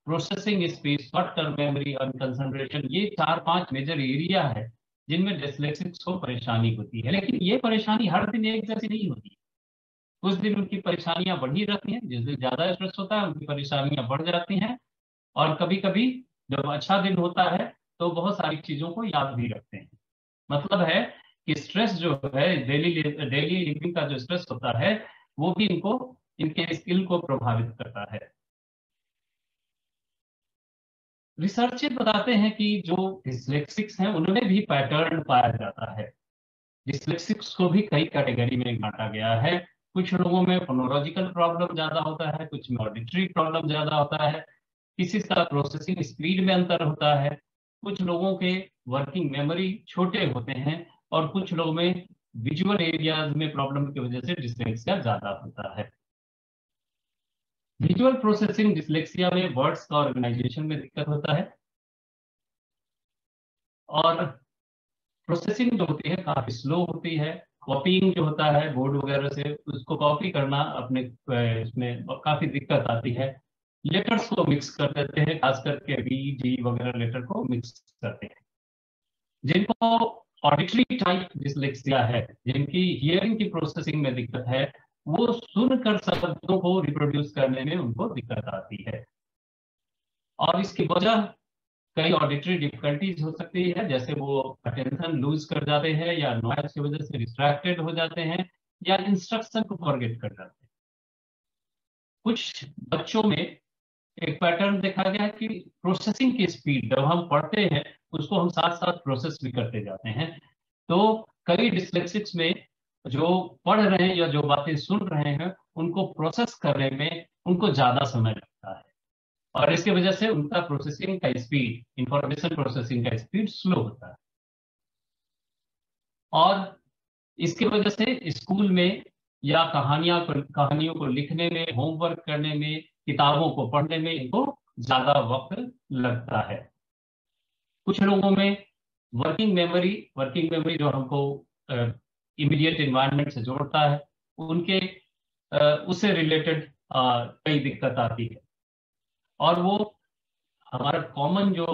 Speaker 2: processing speed, short term memory और कंसंट्रेशन, ये 4-5 मेजर एरिया है जिनमें डिस्लेक्सिक्स को परेशानी होती है। लेकिन ये परेशानी हर दिन एक जैसी नहीं होती। कुछ दिन उनकी परेशानियां बढ़ी रहती हैं, जिस दिन ज्यादा स्ट्रेस होता है उनकी परेशानियां बढ़ जाती हैं, और कभी कभी जब अच्छा दिन होता है तो बहुत सारी चीजों को याद भी रखते हैं। मतलब है कि स्ट्रेस जो है, डेली लिविंग का जो स्ट्रेस होता है, वो भी इनके स्किल को प्रभावित करता है। रिसर्चर बताते हैं कि जो डिस्लेक्सिक्स हैं उनमें भी पैटर्न पाया जाता है। डिस्लेक्सिक्स को भी कई कैटेगरी में बांटा गया है। कुछ लोगों में फोनोलॉजिकल प्रॉब्लम ज्यादा होता है, कुछ में ऑडिटरी प्रॉब्लम ज्यादा होता है, किसी का प्रोसेसिंग स्पीड में अंतर होता है, कुछ लोगों के वर्किंग मेमोरी छोटे होते हैं, और कुछ लोगों में विजुअल एरियाज में प्रॉब्लम की वजह से डिस्लेक्सिया ज्यादा होता है। विजुअल प्रोसेसिंग डिस्लेक्सिया में वर्ड्स का ऑर्गेनाइजेशन में दिक्कत होता है, और प्रोसेसिंग जो होती है काफी स्लो होती है। कॉपीइंग जो होता है बोर्ड वगैरह से, उसको कॉपी करना अपने इसमें काफी दिक्कत आती है। लेटर्स को मिक्स कर देते हैं, खास करके V, G वगैरह लेटर को मिक्स करते हैं। जिनको ऑडिटरी टाइप डिसलेक्सिया है, जिनकी हियरिंग की प्रोसेसिंग में दिक्कत है, वो सुनकर शब्दों को रिप्रोड्यूस करने में उनको दिक्कत आती है। और इसकी वजह कई ऑडिटरी डिफिकल्टीज हो सकती है, जैसे वो अटेंशन लूज कर जाते हैं, या नॉइज की वजह से डिस्ट्रैक्टेड हो जाते हैं, या इंस्ट्रक्शन को फॉरगेट कर जाते हैं। कुछ बच्चों में एक पैटर्न देखा गया है कि प्रोसेसिंग की स्पीड, जब हम पढ़ते हैं उसको हम साथ साथ प्रोसेस भी करते जाते हैं। तो कई डिस्लेक्सिक्स में जो पढ़ रहे हैं या जो बातें सुन रहे हैं, उनको प्रोसेस करने में उनको ज्यादा समय लगता है, और इसकी वजह से उनका प्रोसेसिंग का स्पीड, इंफॉर्मेशन प्रोसेसिंग का स्पीड स्लो होता है। और इसकी वजह से स्कूल में या कहानियों को लिखने में, होमवर्क करने में, किताबों को पढ़ने में इनको ज्यादा वक्त लगता है। कुछ लोगों में वर्किंग मेमोरी जो हमको इमीडिएट एनवायरनमेंट से जोड़ता है, उनके उससे रिलेटेड कई दिक्कत आती है। और वो हमारा कॉमन जो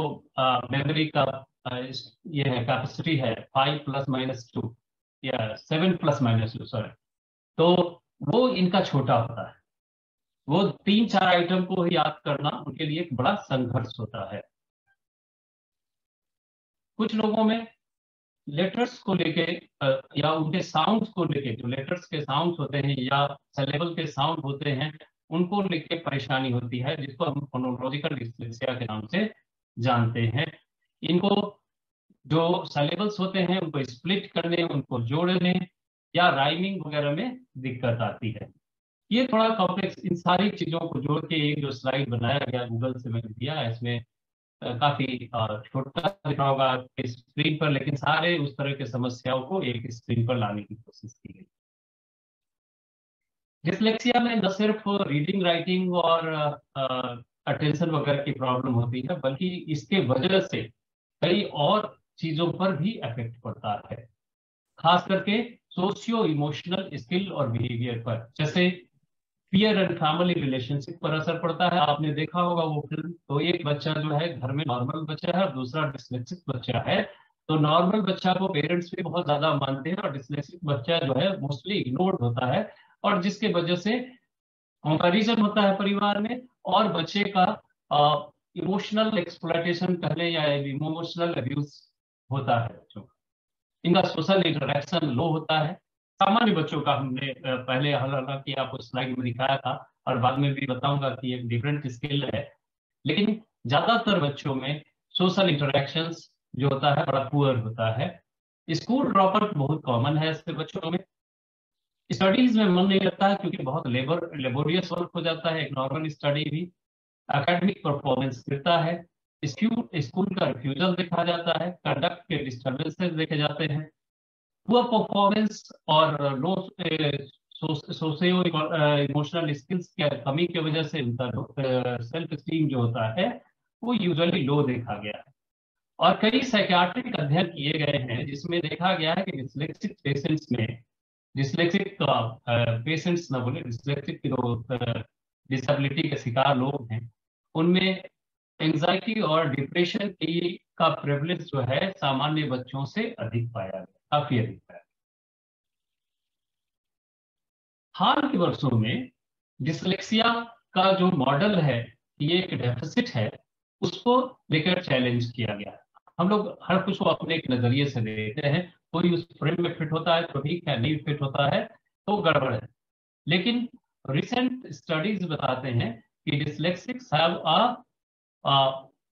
Speaker 2: मेमोरी का ये है कैपेसिटी है 5+-2 या 7+-2, सॉरी, तो वो इनका छोटा होता है। वो 3-4 आइटम को ही याद करना उनके लिए एक बड़ा संघर्ष होता है। कुछ लोगों में लेटर्स को लेके या उनके साउंड्स को लेके, जो लेटर्स के साउंड्स होते हैं या सिलेबल के साउंड होते हैं, उनको लेके परेशानी होती है, जिसको हम फोनोलॉजिकल डिस्लेक्सिया के नाम से जानते हैं। इनको जो सिलेबल्स होते हैं उनको स्प्लिट करने, उनको जोड़ने या राइमिंग वगैरह में दिक्कत आती है। ये थोड़ा कॉम्प्लेक्स, इन सारी चीजों को जोड़ के एक जो स्लाइड बनाया गया गूगल से मैंने दिया है, इसमें काफी छोटा दिखा होगा आपके स्क्रीन पर, लेकिन सारे उस तरह के समस्याओं को एक स्क्रीन पर लाने की कोशिश की गई। डिसलेक्सिया में न सिर्फ रीडिंग, राइटिंग और अटेंशन वगैरह की प्रॉब्लम होती है, बल्कि इसके वजह से कई और चीजों पर भी इफेक्ट पड़ता है, खास करके सोशियो इमोशनल स्किल और बिहेवियर पर, जैसे पीयर एंड फैमिली रिलेशनशिप पर असर पड़ता है। आपने देखा होगा वो फिल्म, तो एक बच्चा जो है घर में नॉर्मल बच्चा है और दूसरा डिसलेक्सिक बच्चा है, तो नॉर्मल बच्चा को पेरेंट्स भी बहुत ज्यादा मानते हैं और डिसलेक्सिक बच्चा जो है मोस्टली इग्नोर्ड होता है, और जिसके वजह से कंपैरिजन होता है परिवार में, और बच्चे का इमोशनल एक्सप्लॉयटेशन कहले या इमोशनल अब्यूज होता है बच्चों का। इनका सोशल इंटरेक्शन लो होता है। सामान्य बच्चों का हमने पहले हालांकि आपको स्लाइड में दिखाया था, और बाद में भी बताऊंगा कि एक डिफरेंट स्किल है, लेकिन ज्यादातर बच्चों में सोशल इंटरेक्शंस जो होता है बड़ा पुअर होता है। स्कूल ड्रॉप आउट बहुत कॉमन है ऐसे बच्चों में। स्टडीज में मन नहीं लगता है क्योंकि बहुत लेबोरियस वर्क हो जाता है, एक नॉर्मल स्टडी भी। एकेडमिक परफॉर्मेंस गिरता है, स्कूल का रिफ्यूजल देखा जाता है, कंडक्ट के डिस्टर्बेंसेस देखे जाते हैं, पुअर परफॉर्मेंस और लो सोशियो इमोशनल स्किल्स की कमी की वजह से उनका सेल्फ स्टीम जो होता है वो यूजुअली लो देखा गया है। और कई साइकियाट्रिक अध्ययन किए गए हैं जिसमें देखा गया है कि डिसलेक्सिक पेशेंट्स में, डिसलेक्सिक पेशेंट्स ना बोले, डिसलेक्सिक जो डिसेबिलिटी के शिकार लोग हैं, उनमें एंजाइटी और डिप्रेशन की का प्रेवलेंस जो है सामान्य बच्चों से अधिक पाया गया, काफी अधिक पाया गया। हाल के वर्षों में डिसलेक्सिया का जो मॉडल है, ये एक डेफिसिट है, उसको लेकर चैलेंज किया गया। हम लोग हर कुछ को अपने एक नजरिए से देखते हैं, कोई उस फ्रेम में फिट होता है तो ठीक है, नहीं फिट होता है तो गड़बड़ है। लेकिन रिसेंट स्टडीज बताते हैं कि डिसलेक्सिक्स हैव अ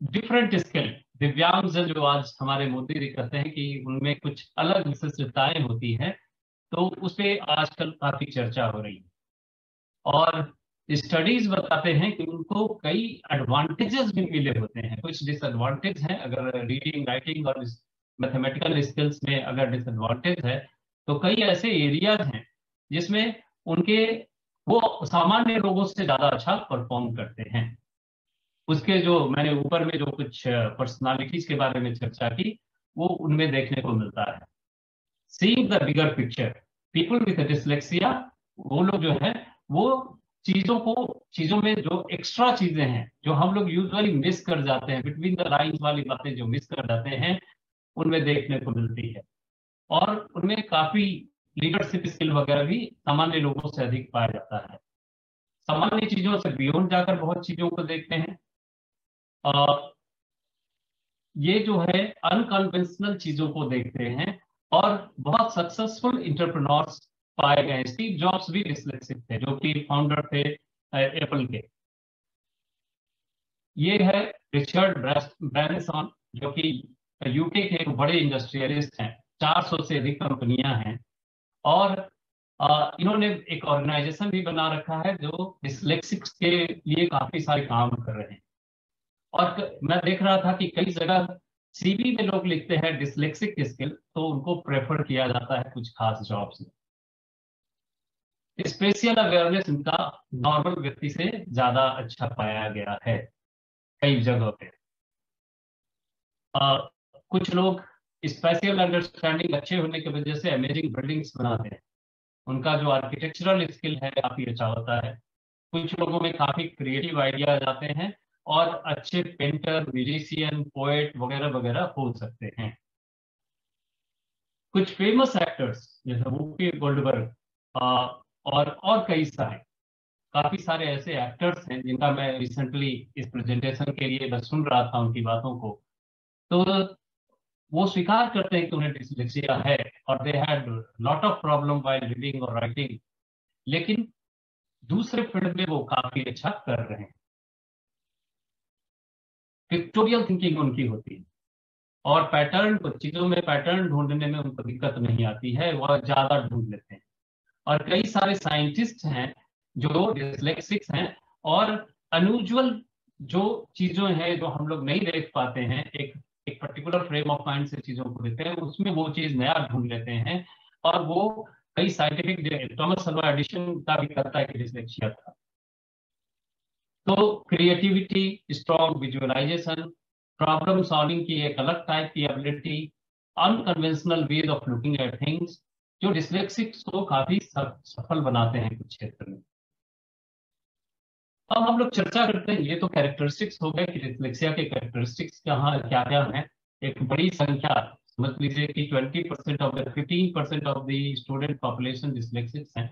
Speaker 2: डिफरेंट स्किल। दिव्यांग जो आज हमारे मोदी जी कहते हैं कि उनमें कुछ अलग विशिष्टताएं होती हैं, तो उस पर आजकल काफी चर्चा हो रही है। और स्टडीज बताते हैं कि उनको कई एडवांटेजेस भी मिले होते हैं, कुछ डिसएडवांटेज हैं। अगर रीडिंग, राइटिंग और मैथमेटिकल स्किल्स में अगर डिसएडवांटेज है, तो कई ऐसे एरियाज हैं जिसमें उनके वो सामान्य लोगों से ज्यादा अच्छा परफॉर्म करते हैं। उसके जो मैंने ऊपर में जो कुछ पर्सनालिटीज के बारे में चर्चा की, वो उनमें देखने को मिलता है। Seeing the bigger picture, people with dyslexia, वो लोग जो है वो चीजों में जो एक्स्ट्रा चीजें हैं जो हम लोग यूजुअली मिस कर जाते हैं, बिटवीन द लाइंस वाली बातें जो मिस कर जाते हैं, उनमें देखने को मिलती है। और उनमें काफी लीडरशिप स्किल वगैरह भी सामान्य लोगों से अधिक पाया जाता है। सामान्य चीजों से बियॉन्ड जाकर बहुत चीजों को देखते हैं। ये जो है अनकन्वेंशनल चीजों को देखते हैं और बहुत सक्सेसफुल इंटरप्रेन्योर्स पाए गए। स्टीव जॉब्स भी डिस्लेक्सिक थे, जो कि फाउंडर थे एप्पल के। ये है रिचर्ड ब्रैनसन, जो कि यूके के एक बड़े इंडस्ट्रियलिस्ट हैं। 400 से अधिक कंपनियां हैं और इन्होंने एक ऑर्गेनाइजेशन भी बना रखा है जो डिस्लेक्सिक्स के लिए काफी सारे काम कर रहे हैं। और मैं देख रहा था कि कई जगह सीवी में लोग लिखते हैं डिस्लेक्सिक स्किल, तो उनको प्रेफर किया जाता है कुछ खास जॉब्स में। स्पेशल अवेयरनेस इनका नॉर्मल व्यक्ति से ज्यादा अच्छा पाया गया है कई जगह पे। कुछ लोग स्पेशल अंडरस्टैंडिंग अच्छे होने की वजह से अमेजिंग बिल्डिंग्स बनाते हैं। उनका जो आर्किटेक्चरल स्किल है काफी अच्छा होता है। कुछ लोगों में काफी क्रिएटिव आइडियाज आते हैं और अच्छे पेंटर, म्यूजिशियन, पोएट वगैरह वगैरह हो सकते हैं। कुछ फेमस एक्टर्स जैसे वूपी गोल्डबर्ग और कई सारे काफी सारे ऐसे एक्टर्स हैं जिनका मैं रिसेंटली इस प्रेजेंटेशन के लिए बस सुन रहा था उनकी बातों को, तो वो स्वीकार करते हैं कि उन्हें डिस्लेक्सिया है और they had lot of problem while reading और राइटिंग, लेकिन दूसरे फील्ड में वो काफी अच्छा कर रहे हैं। पिक्टोरियल थिंकिंग उनकी होती है और पैटर्न, चीजों में पैटर्न ढूंढने में उनको दिक्कत नहीं आती है, वह ज्यादा ढूंढ लेते हैं। और कई सारे साइंटिस्ट हैं जो डिस्लेक्सिक्स हैं और अनयूजुअल जो चीजों हैं जो हम लोग नहीं देख पाते हैं, एक पर्टिकुलर फ्रेम ऑफ माइंड से चीजों को देखते हैं, उसमें वो चीज नया ढूंढ लेते हैं। और वो कई साइंटिफिक, थॉमस अल्वा एडिशन का भी करता है कि डिस्लेक्सिया था। तो creativity, strong visualisation, problem solving की एक अलग टाइप की ability, unconventional ways of looking at things, जो डिस्लेक्सिक्स को काफी सफल बनाते हैं कुछ क्षेत्र में। अब हम लोग चर्चा करते हैं, ये तो कैरेक्टरिस्टिक्स हो गए कि डिस्लेक्सिया के कैरेक्टरिस्टिक्स क्या क्या हैं। एक बड़ी संख्या, समझ लीजिए कि 20% of the 15% of the student population dyslexics हैं,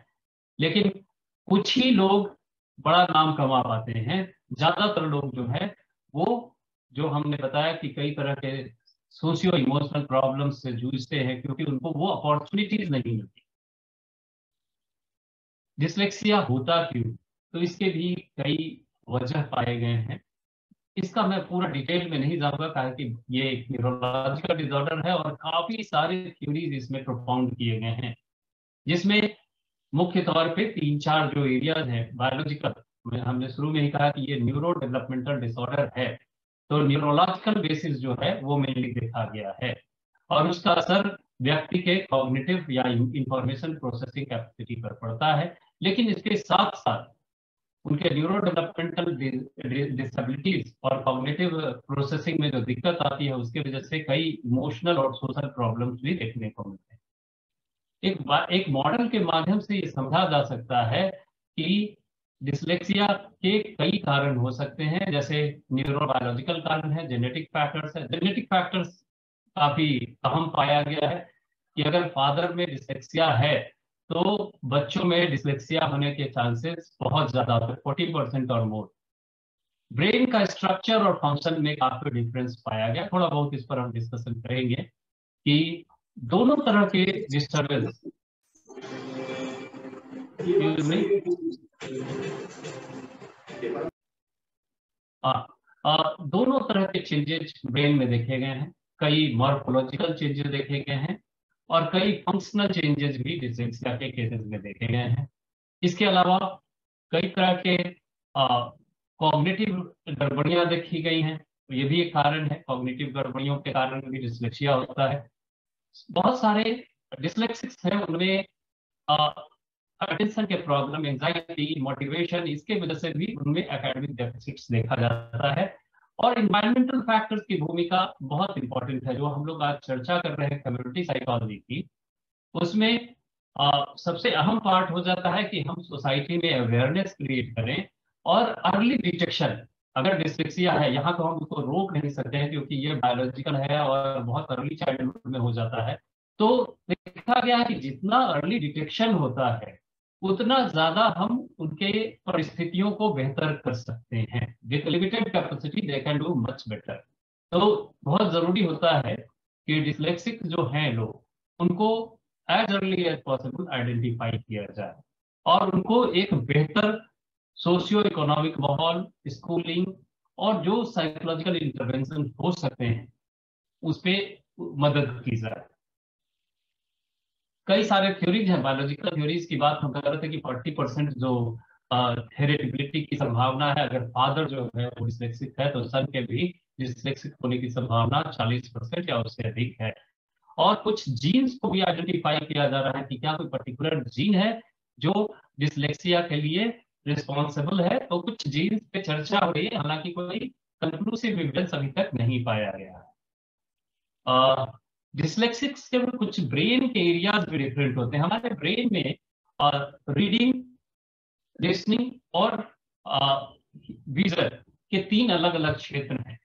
Speaker 2: लेकिन कुछ ही लोग बड़ा नाम कमा पाते हैं। ज्यादातर लोग जो है वो, जो हमने बताया कि कई तरह के सोशियो इमोशनल प्रॉब्लम्स से जूझते हैं क्योंकि उनको वो अपॉर्चुनिटीज नहीं मिलती। डिस्लेक्सिया होता क्यों, तो इसके भी कई वजह पाए गए हैं। इसका मैं पूरा डिटेल में नहीं जाऊंगा क्योंकि ये एक न्यूरोलॉजिकल डिसऑर्डर है और काफी सारे थ्योरीज इसमें प्रोपाउंड किए गए हैं, जिसमें मुख्य तौर पे 3-4 जो एरियाज हैं बायोलॉजिकल, हमने शुरू में ही कहा कि ये न्यूरो डेवलपमेंटल डिसऑर्डर है, तो न्यूरोलॉजिकल बेसिस जो है वो मेनली देखा गया है और उसका असर व्यक्ति के कॉग्निटिव या इंफॉर्मेशन प्रोसेसिंग कैपेसिटी पर पड़ता है। लेकिन इसके साथ साथ उनके न्यूरो डेवलपमेंटल डिसेबिलिटीज और कॉग्निटिव प्रोसेसिंग में जो दिक्कत आती है उसकी वजह से कई इमोशनल और सोशल प्रॉब्लम्स भी देखने को मिलते हैं। एक मॉडल के माध्यम से ये समझा जा सकता है कि डिस्लेक्सिया के कई कारण हो सकते हैं, जैसे न्यूरोबायोलॉजिकल कारण है, जेनेटिक फैक्टर्स है। जेनेटिक फैक्टर्स काफी अहम पाया गया है कि अगर फादर में डिस्लेक्सिया है तो बच्चों में डिस्लेक्सिया होने के चांसेस बहुत ज्यादा, 40% और मोर। ब्रेन का स्ट्रक्चर और फंक्शन में काफी डिफरेंस पाया गया। थोड़ा बहुत इस पर हम डिस्कशन करेंगे कि दोनों तरह के डिस्टर्बेंस, दोनों तरह के चेंजेस ब्रेन में देखे गए हैं। कई मॉर्फोलॉजिकल चेंजेस देखे गए हैं और कई फंक्शनल चेंजेस भी डिस्लेक्सिया के केसेस में देखे गए हैं। इसके अलावा कई तरह के कॉग्निटिव गड़बड़ियां देखी गई हैं, ये भी एक कारण है। कॉग्निटिव गड़बड़ियों के कारण भी डिस्लेक्सिया होता है। बहुत सारे डिस्लेक्सिक्स हैं, उनमें अटेंशन के प्रॉब्लम, एंजाइटी, मोटिवेशन, इसके वजह से भी उनमें एकेडमिक डेफिसिट्स देखा जाता है। और इन्वायरमेंटल फैक्टर्स की भूमिका बहुत इंपॉर्टेंट है, जो हम लोग आज चर्चा कर रहे हैं कम्युनिटी साइकोलॉजी की। उसमें सबसे अहम पार्ट हो जाता है कि हम सोसाइटी में अवेयरनेस क्रिएट करें और अर्ली डिटेक्शन। अगर डिस्लेक्सिया है, यहाँ तो हम उसको रोक नहीं सकते हैं क्योंकि ये बायोलॉजिकल है और बहुत अर्ली चाइल्डहुड में हो जाता है, तो देखा गया कि जितना अर्ली डिटेक्शन होता है उतना ज्यादा हम उनके परिस्थितियों को बेहतर कर सकते हैं। With limited capacity they can do much better. तो बहुत जरूरी होता है कि डिस्लेक्सिक जो हैं लोग उनको as early as possible identify किया जाए और उनको एक बेहतर सोशियो इकोनॉमिक माहौल, स्कूलिंग और जो साइकोलॉजिकल इंटरवेंशन हो सकते हैं उस पर मदद की जाए। कई सारे थ्योरीज हैं, बायोलॉजिकल थ्योरीज की बात हम कर रहे थे कि 40% जो हेरिडिबिलिटी की संभावना है, अगर फादर जो है वो डिस्लेक्सिक है तो सन के भी डिस्लेक्सिक होने की संभावना 40% या उससे अधिक है। और कुछ जीन्स को भी आइडेंटिफाई किया जा रहा है कि क्या कोई पर्टिकुलर जीन है जो डिस्लेक्सिया के लिए रिस्पॉन्सिबल है। तो कुछ जीन्स पे चर्चा हो रही है, हालांकि कोई कंक्लूसिव एविडेंस अभी तक नहीं पाया गया है। डिस्लेक्सिक्स के कुछ ब्रेन के एरियाज भी डिफरेंट होते हैं। हमारे ब्रेन में रीडिंग, लिसनिंग और विजन के 3 अलग अलग क्षेत्र हैं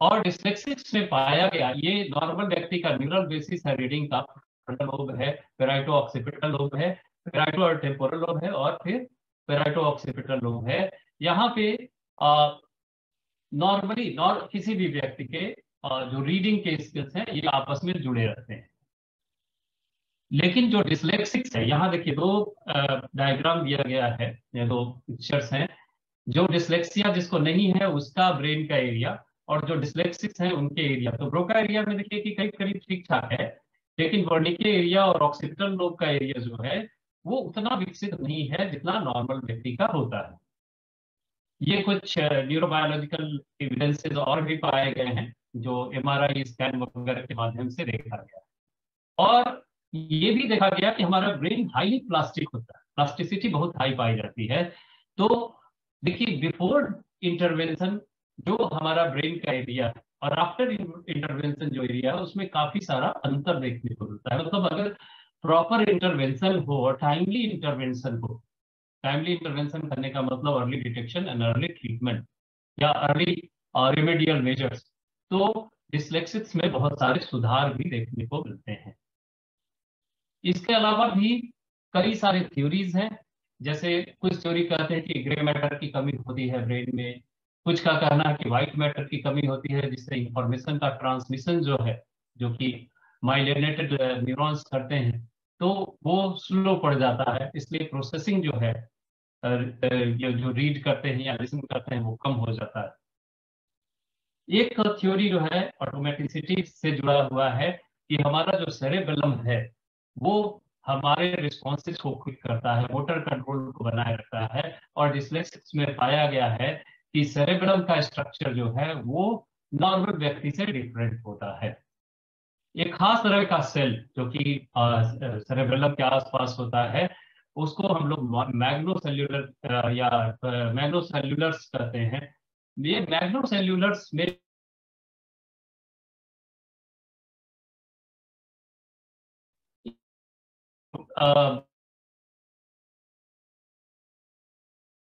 Speaker 2: और डिस्लेक्सिक्स में पाया गया ये नॉर्मल व्यक्ति का न्यूरल बेसिस है रीडिंग का, फ्रंटल लोब है, पैराइटो ऑक्सीपिटल लोब है, पैराइटो और टेम्पोरल लोब है और फिर पैराइटो ऑक्सीपिटल लोब है। यहाँ पे नॉर्मली किसी भी व्यक्ति के जो रीडिंग के स्किल्स हैं ये आपस में जुड़े रहते हैं। लेकिन जो डिस्लेक्सिक्स है, यहाँ देखिए 2 डायग्राम दिया गया है, ये 2 पिक्चर्स हैं। जो डिस्लेक्सिया जिसको नहीं है उसका ब्रेन का एरिया और जो डिस्लेक्सिक्स हैं उनके एरिया। तो ब्रोका एरिया में देखिए कि करीब करीब ठीक ठाक है, लेकिन वर्निके एरिया और ऑक्सीपिटल लोब का एरिया जो है वो उतना विकसित नहीं है जितना नॉर्मल व्यक्ति का होता है। ये कुछ न्यूरोबायोलॉजिकल एविडेंसेस और भी पाए गए हैं जो MRI स्कैन वगैरह के माध्यम से देखा गया। और ये भी देखा गया कि हमारा ब्रेन हाईली प्लास्टिक होता है, प्लास्टिसिटी बहुत हाई पाई जाती है। तो देखिए बिफोर इंटरवेंशन जो हमारा ब्रेन का एरिया है और आफ्टर इंटरवेंशन जो एरिया है उसमें काफी सारा अंतर देखने को मिलता है। मतलब अगर प्रॉपर इंटरवेंशन हो और टाइमली इंटरवेंशन हो, टाइमली इंटरवेंशन करने का मतलब early detection and early treatment या अर्ली रिमेडियल मेजर्स, तो डिस्लेक्सिक्स में बहुत सारे सुधार भी देखने को मिलते हैं। इसके अलावा भी कई सारे थ्योरीज हैं, जैसे कुछ थ्योरी कहते हैं कि ग्रे मैटर की कमी होती है ब्रेन में, कुछ का कहना है कि व्हाइट मैटर की कमी होती है जिससे इंफॉर्मेशन का ट्रांसमिशन जो है, जो कि माइलिनेटेड न्यूरॉन्स करते हैं, तो वो स्लो पड़ जाता है, इसलिए प्रोसेसिंग जो है जो रीड करते हैं या लिसन करते हैं वो कम हो जाता है। एक थ्योरी जो है ऑटोमेटिसिटी से जुड़ा हुआ है कि हमारा जो सेरेबेलम है वो हमारे रिस्पॉन्सेज को क्विक करता है, मोटर कंट्रोल को बनाए रखता है। और डिस्लेक्सिक्स में पाया गया है कि सेरेबेलम का स्ट्रक्चर जो है वो नॉर्मल व्यक्ति से डिफरेंट होता है। एक खास तरह का सेल जो कि सेरेबेलम के आसपास होता है उसको हम लोग मैग्नोसेल्यूलर या मैग्नोसेल्यूलर्स कहते हैं। ये मैग्नोसेल्यूलर्स में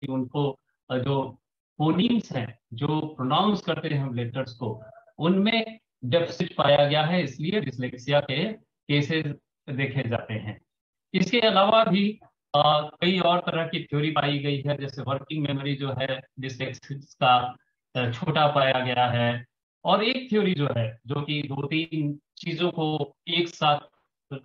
Speaker 2: उनको जो फोनीम्स हैं, जो प्रोनाउंस करते हैं हम लेटर्स को, उनमें डेफिसिट पाया गया है, इसलिए डिस्लेक्सिया के केसेस देखे जाते हैं। इसके अलावा भी कई और तरह की थ्योरी पाई गई है, जैसे वर्किंग मेमोरी जो है डिस्लेक्सिक्स का छोटा पाया गया है। और एक थ्योरी जो है जो कि 2-3 चीजों को एक साथ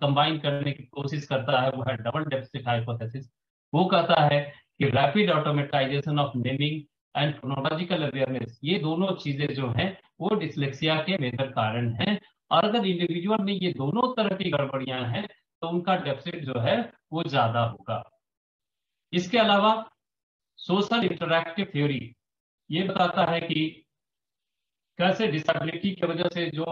Speaker 2: कंबाइन करने की कोशिश करता है वो है डबल डेफिसिट हाइपोथेसिस। वो कहता है कि rapid automatization of naming and phonological awareness, ये दोनों चीजें जो हैं वो डिस्लेक्सिया के मेजर कारण हैं। और अगर इंडिविजुअल में ये दोनों तरह की गड़बड़ियां हैं तो उनका डेफिसिट जो है वो ज्यादा होगा। इसके अलावा सोशल इंटरैक्टिव थ्योरी ये बताता है कि कैसे डिसेबिलिटी की वजह से जो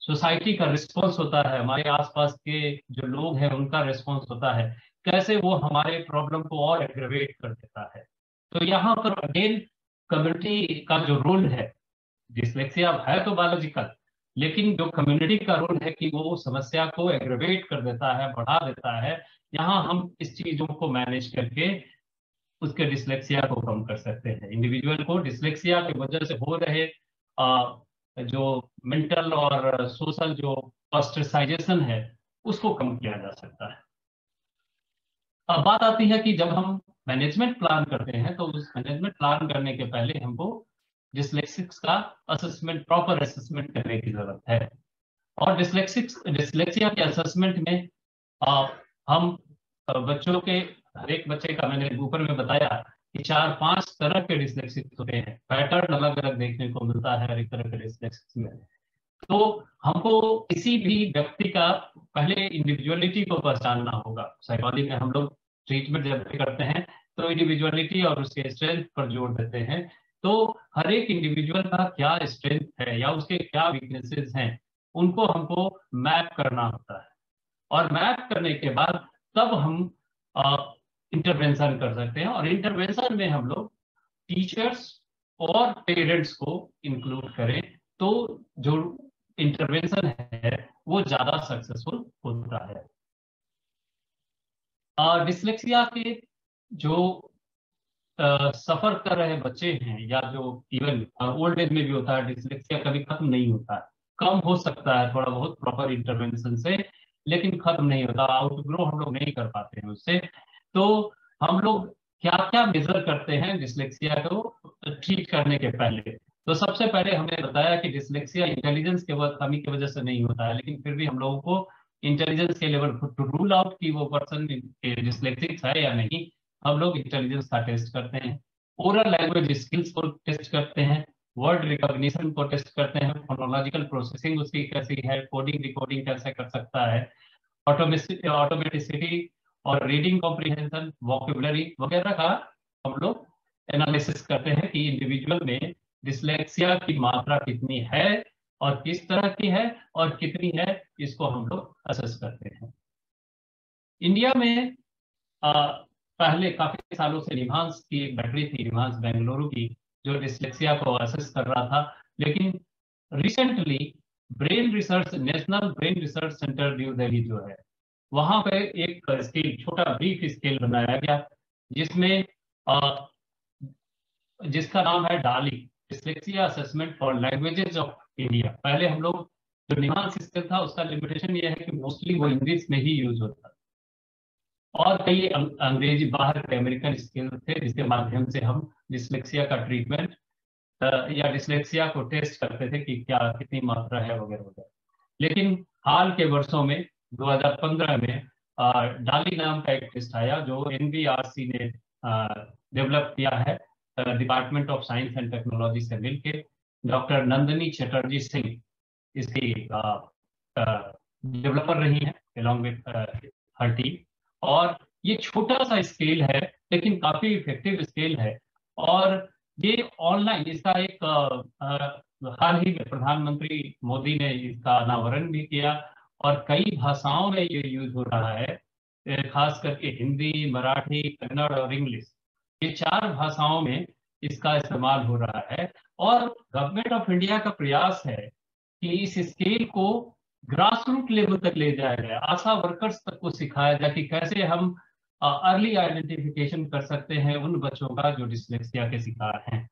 Speaker 2: सोसाइटी का रिस्पॉन्स होता है, हमारे आसपास के जो लोग हैं उनका रिस्पॉन्स होता है, कैसे वो हमारे प्रॉब्लम को और एग्रेवेट कर देता है। तो यहाँ पर अगेन कम्युनिटी का जो रोल है, डिस्लेक्सिया है तो बायोलॉजिकल, लेकिन जो कम्युनिटी का रोल है कि वो समस्या को एग्रेवेट कर देता है, बढ़ा देता है। यहाँ हम इस चीजों को मैनेज करके उसके डिस्लेक्सिया को कम कर सकते हैं। इंडिविजुअल को डिस्लेक्सिया की वजह से हो रहे जो मेंटल और सोशल जो ऑस्ट्रेसाइजेशन है उसको कम किया जा सकता है। अब बात आती है कि जब हम मैनेजमेंट प्लान करते हैं तो उस मैनेजमेंट प्लान करने के पहले हमको डिस्लेक्सिक्स का असेसमेंट, प्रॉपर असेसमेंट करने की जरूरत है। और डिस्लेक्सिया के असेसमेंट में हम बच्चों के, हर एक बच्चे का मैंने ऊपर में बताया कि 4-5 तरह के डिस्लेक्सिक्स होते हैं, पैटर्न अलग अलग देखने को मिलता है हर एक तरह के डिस्लेक्सिक्स में। तो हमको किसी भी व्यक्ति का पहले इंडिविजुअलिटी को पहचानना होगा। साइकोलॉजी में हम लोग ट्रीटमेंट जब करते हैं तो इंडिविजुअलिटी और उसके स्ट्रेंथ पर जोर देते हैं। तो हर एक इंडिविजुअल का क्या स्ट्रेंथ है या उसके क्या वीकनेसेस हैं, उनको हमको मैप करना होता है। और मैप करने के बाद तब हम इंटरवेंशन कर सकते हैं। और इंटरवेंशन में हम लोग टीचर्स और पेरेंट्स को इंक्लूड करें तो जो इंटरवेंशन है वो ज्यादा सक्सेसफुल होता है। डिस्लेक्सिया के जो सफर कर रहे बच्चे हैं या जो इवन ओल्ड एज में भी होता है, डिस्लेक्सिया कभी खत्म नहीं होता है, कम हो सकता है थोड़ा बहुत प्रॉपर इंटरवेंशन से, लेकिन खत्म नहीं होता, आउटग्रो हम लोग नहीं कर पाते हैं उससे। तो हम लोग क्या क्या मेजर करते हैं डिस्लेक्सिया को ठीक करने के पहले? तो सबसे पहले हमने बताया कि डिस्लेक्सिया इंटेलिजेंस के कमी की वजह से नहीं होता है, लेकिन फिर भी हम लोगों को इंटेलिजेंस के लेवल टू रूल आउट कि वो पर्सन डिस्लेक्सिक है या नहीं, हम लोग इंटेलिजेंस का टेस्ट करते हैं। ओरल लैंग्वेज स्किल्स को टेस्ट करते हैं, वर्ड रिकॉग्निशन को टेस्ट करते हैं, फोनोलॉजिकल प्रोसेसिंग उसकी कैसी है, कोडिंग डिकोडिंग कैसे कर सकता है, ऑटोमेटिसिटी और रीडिंग कॉम्प्रिहेंशन, वोकैबुलरी वगैरह का हम लोग एनालिसिस करते हैं कि इंडिविजुअल में डिस्लेक्सिया की मात्रा कितनी है और किस तरह की है और कितनी है, इसको हम लोग असेस करते हैं। इंडिया में पहले काफी सालों से निभांस की एक बैटरी थी, निभांस बेंगलुरु की, जो डिस्लेक्सिया को असेस कर रहा था। लेकिन recently brain research, national brain research centre new Delhi जो है, वहां पे एक स्केल, छोटा ब्रीफ स्केल बनाया गया जिसमें जिसका नाम है डाली, dyslexia assessment for languages of India. पहले हम लोग जो निभांस स्केल था उसका लिमिटेशन ये है कि मोस्टली वो इंग्लिश में ही यूज होता है और कई अंग्रेजी बाहर के अमेरिकन स्केल थे जिसके माध्यम से हम डिस्लेक्सिया का ट्रीटमेंट या डिस्लेक्सिया को टेस्ट करते थे कि क्या कितनी मात्रा है वगैरह वगैरह। लेकिन हाल के वर्षों में 2015 में डाली नाम का एक टेस्ट आया जो NBRC ने डेवलप किया है, department of science and technology से मिलके। डॉक्टर नंदिनी चटर्जी सिंह इसकी डेवलपर रही है अलॉन्ग विद हर टीम। और ये छोटा सा स्केल है लेकिन काफी इफेक्टिव स्केल है। और ये ऑनलाइन, इसका एक हाल ही में प्रधानमंत्री मोदी ने इसका अनावरण भी किया और कई भाषाओं में ये यूज हो रहा है, खास करके हिंदी, मराठी, कन्नड़ और इंग्लिश, ये 4 भाषाओं में इसका इस्तेमाल हो रहा है। और गवर्नमेंट ऑफ इंडिया का प्रयास है कि इस स्केल को ग्रास रूट लेवल तक ले जाया जाए, आशा वर्कर्स तक को सिखाया जाए कि कैसे हम अर्ली आइडेंटिफिकेशन कर सकते हैं उन बच्चों का जो डिस्लेक्सिया के शिकार हैं।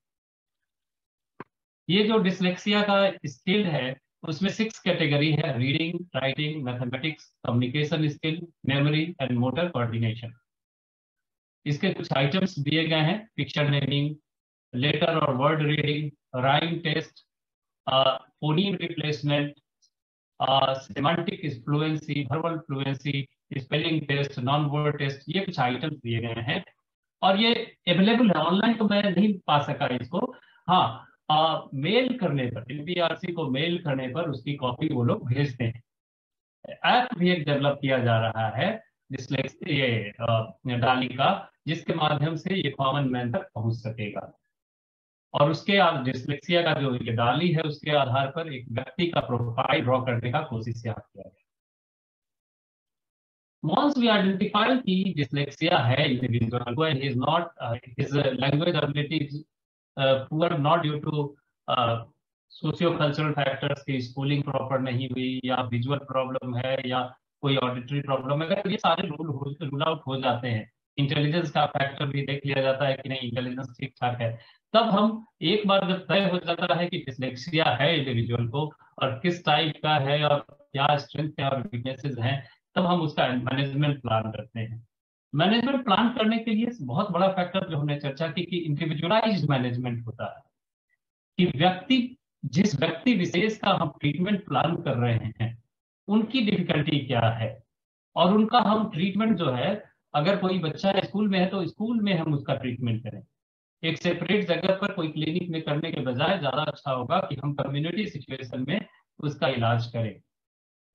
Speaker 2: ये जो डिस्लेक्सिया का स्किल है उसमें 6 कैटेगरी है: reading, writing, mathematics, communication skill, memory and motor coordination. इसके कुछ आइटम्स दिए गए हैं: पिक्चर नेमिंग, लेटर और word reading, rhyme test, phoneme replacement, semantic fluency, verbal fluency, spelling test, non word test, ये कुछ आइटम्स दिए गए हैं और ये अवेलेबल है ऑनलाइन। तो मैं नहीं पा सका इसको। हाँ, मेल करने पर, NBRC को मेल करने पर उसकी कॉपी वो लोग भेजते हैं। ऐप भी एक डेवलप किया जा रहा है ये डाली का, जिसके माध्यम से ये कॉमन मैन तक पहुंच सकेगा। और उसके डिस्लेक्सिया का जो ये डाली है उसके आधार पर एक व्यक्ति का प्रोफाइल ड्रॉ करने का कोशिश यहाँ किया गया। Once we identify कि dyslexia है individual को and he is not his language ability is poor not due to socio-cultural factors की स्कूलिंग प्रॉपर नहीं हुई या विजुअल प्रॉब्लम है या कोई ऑडिटरी प्रॉब्लम है, अगर ये सारे रूल आउट हो जाते हैं, इंटेलिजेंस का फैक्टर भी देख लिया जाता है कि नहीं इंटेलिजेंस ठीक ठाक है, तब हम एक बार जब तय हो जाता है कि डिस्लेक्सिया है इंडिविजुअल को और किस टाइप का है और क्या स्ट्रेंथ है और वीकनेसेस हैं, तब हम उसका मैनेजमेंट प्लान करते हैं। मैनेजमेंट प्लान करने के लिए बहुत बड़ा फैक्टर जो हमने चर्चा की कि इंडिविजुअलाइज्ड मैनेजमेंट होता है, कि जिस व्यक्ति विशेष का हम ट्रीटमेंट प्लान कर रहे हैं उनकी डिफिकल्टी क्या है, और उनका हम ट्रीटमेंट जो है, अगर कोई बच्चा स्कूल में है तो स्कूल में हम उसका ट्रीटमेंट करें। एक सेपरेट जगह पर कोई क्लिनिक में करने के बजाय ज्यादा अच्छा होगा कि हम कम्युनिटी सिचुएशन में उसका इलाज करें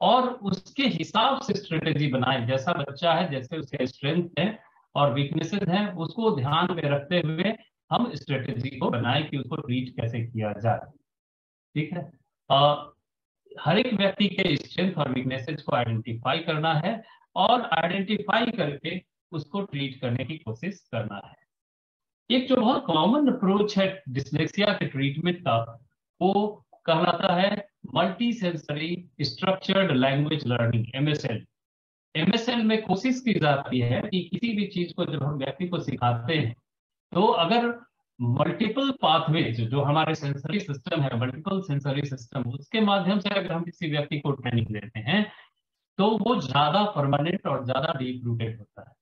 Speaker 2: और उसके हिसाब से स्ट्रेटेजी बनाएं। जैसा बच्चा है, जैसे उसके स्ट्रेंथ है और वीकनेसेस हैं, उसको ध्यान में रखते हुए हम स्ट्रेटेजी को बनाएं कि उसको ट्रीट कैसे किया जाए। ठीक है, हर एक व्यक्ति के स्ट्रेंथ और वीकनेसेस को आइडेंटिफाई करना है और आइडेंटिफाई करके उसको ट्रीट करने की कोशिश करना है। एक जो बहुत कॉमन अप्रोच है डिसलेक्सिया के ट्रीटमेंट का, वो कहलाता है multi sensory structured language learning, MSL। MSL में कोशिश की जाती है कि किसी भी चीज को जब हम व्यक्ति को सिखाते हैं तो अगर मल्टीपल पाथवेज जो हमारे सेंसरी सिस्टम है, मल्टीपल सेंसरी सिस्टम, उसके माध्यम से अगर हम किसी व्यक्ति को ट्रेनिंग देते हैं तो वो ज्यादा परमानेंट और ज्यादा डीप रूटेड होता है।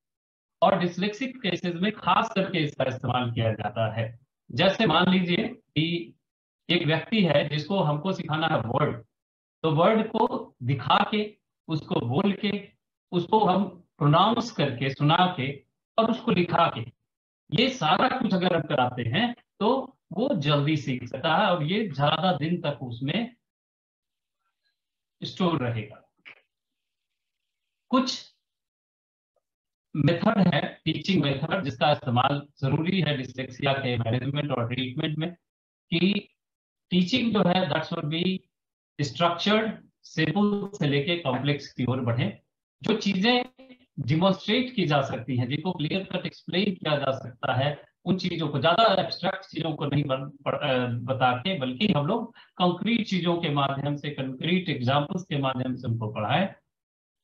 Speaker 2: और डिस्लेक्सिक केसेस में खास करके इसका इस्तेमाल किया जाता है। जैसे मान लीजिए कि एक व्यक्ति है जिसको हमको सिखाना है वर्ड, तो वर्ड को दिखा के, उसको बोल के, उसको हम प्रोनाउंस करके, सुना के और उसको लिखा के, ये सारा कुछ अगर हम कराते हैं तो वो जल्दी सीख सकता है और ये ज्यादा दिन तक उसमें स्टोर रहेगा। कुछ मेथड है, टीचिंग मेथड, जिसका इस्तेमाल जरूरी है डिस्लेक्सिया के मैनेजमेंट और ट्रीटमेंट में, कि टीचिंग जो है that should be structured, simple से लेके कॉम्प्लेक्स की ओर बढ़े। जो चीजें डिमोन्स्ट्रेट की जा सकती हैं, जिनको क्लियर कट एक्सप्लेन किया जा सकता है, उन चीजों को, ज्यादा एब्स्ट्रैक्ट चीजों को नहीं बता के, बल्कि हम लोग कंक्रीट चीजों के माध्यम से, कंक्रीट एग्जाम्पल्स के माध्यम से उनको पढ़ाएं।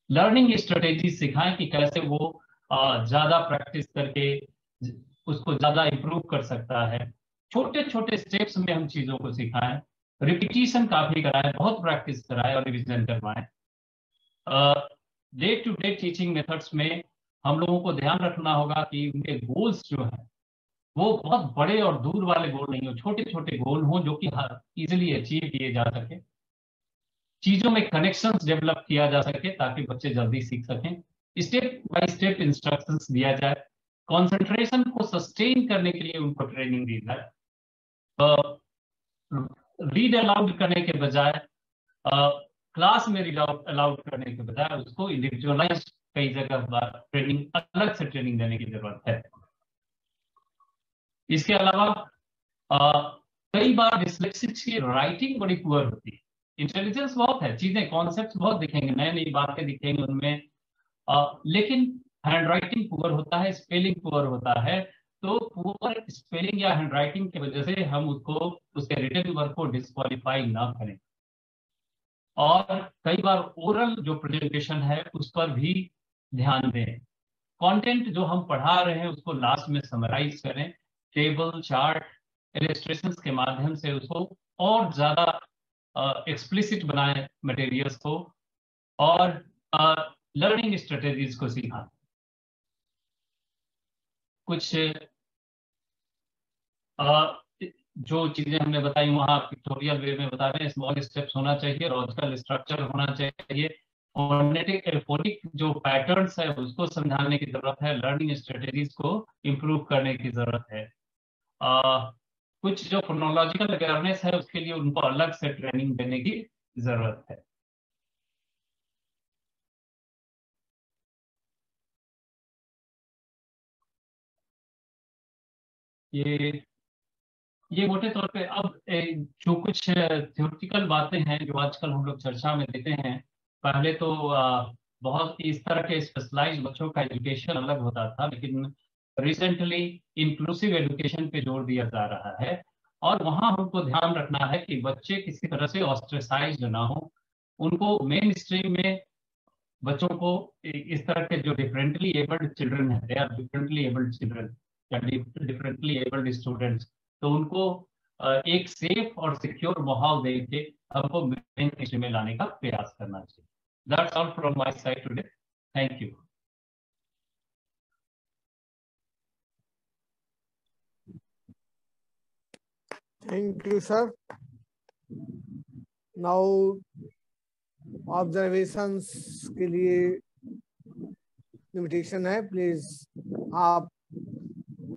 Speaker 2: लर्निंग स्ट्रेटेजी सिखाएं कि कैसे वो ज्यादा प्रैक्टिस करके उसको ज्यादा इंप्रूव कर सकता है। छोटे छोटे स्टेप्स में हम चीजों को सिखाएं, रिपीटिशन काफी कराएं, बहुत प्रैक्टिस कराएं और रिविजन करवाएं। Day to day teaching methods में हम लोगों को ध्यान रखना होगा कि उनके गोल्स जो हैं वो बहुत बड़े और दूर वाले गोल नहीं हो, छोटे छोटे गोल हों जो कि इजिली अचीव किए जा सके। चीजों में कनेक्शंस डेवलप किया जा सके ताकि बच्चे जल्दी सीख सकें। स्टेप बाय स्टेप इंस्ट्रक्शंस दिया जाए। कंसंट्रेशन को सस्टेन करने के लिए उनको ट्रेनिंग दी जाए। रीड अलाउड करने के बजाय, क्लास में रीड अलाउड करने के बजाय उसको इंडिविजुअलाइज कई जगह ट्रेनिंग, अलग से ट्रेनिंग देने की जरूरत है। इसके अलावा कई बार डिस्लेक्सिक्स की राइटिंग बड़ी पुअर होती है। इंटेलिजेंस बहुत है, चीजें, कॉन्सेप्ट्स बहुत दिखेंगे, नई नई बातें दिखेंगी उनमें, लेकिन हैंड राइटिंग पुअर होता है, स्पेलिंग पुअर होता है। तो पुअर स्पेलिंग या हैंड राइटिंग की वजह से हम उसको, उसके रिटन वर्क को डिस्क्वालीफाई ना करें। और कई बार ओरल जो प्रेजेंटेशन है उस पर भी ध्यान दें। कंटेंट जो हम पढ़ा रहे हैं उसको लास्ट में समराइज करें, टेबल, चार्ट, इलस्ट्रेशंस के माध्यम से उसको और ज्यादा एक्सप्लिसिट बनाएं मटेरियल्स को, और लर्निंग स्ट्रेटेजीज को सीखा। कुछ जो चीजें हमने बताई वहाँ पिक्टोरियल वे में बता रहे हैं। स्मॉल स्टेप्स होना चाहिए, लॉजिकल स्ट्रक्चर होना चाहिए, फोनेटिक जो पैटर्न्स है उसको समझाने की जरूरत है, लर्निंग स्ट्रेटेजीज को इम्प्रूव करने की जरूरत है। कुछ जो फोनोलॉजिकल अवेयरनेस है उसके लिए उनको अलग से ट्रेनिंग देने की जरूरत है। ये मोटे तौर पे अब जो कुछ थ्योरेटिकल बातें हैं जो आजकल हम लोग चर्चा में देते हैं, पहले तो बहुत इस तरह के स्पेशलाइज्ड बच्चों का एजुकेशन अलग होता था, लेकिन रिसेंटली इंक्लूसिव एजुकेशन पे जोर दिया जा रहा है। और वहाँ हमको ध्यान रखना है कि बच्चे किसी तरह से ऑस्ट्रेसाइज्ड ना हो। उनको मेन स्ट्रीम में बच्चों को इस तरह के जो डिफरेंटली एबल्ड चिल्ड्रन है, they are differently abled children या डिफरेंटली एबल्ड स्टूडेंट्स, तो उनको एक सेफ और सिक्योर माहौल देके हमको मेन स्ट्रीम में लाने का प्रयास करना चाहिए। That's all from my side today. Thank you.
Speaker 1: Thank you, sir. Now observations के लिए इनविटेशन है, प्लीज। आप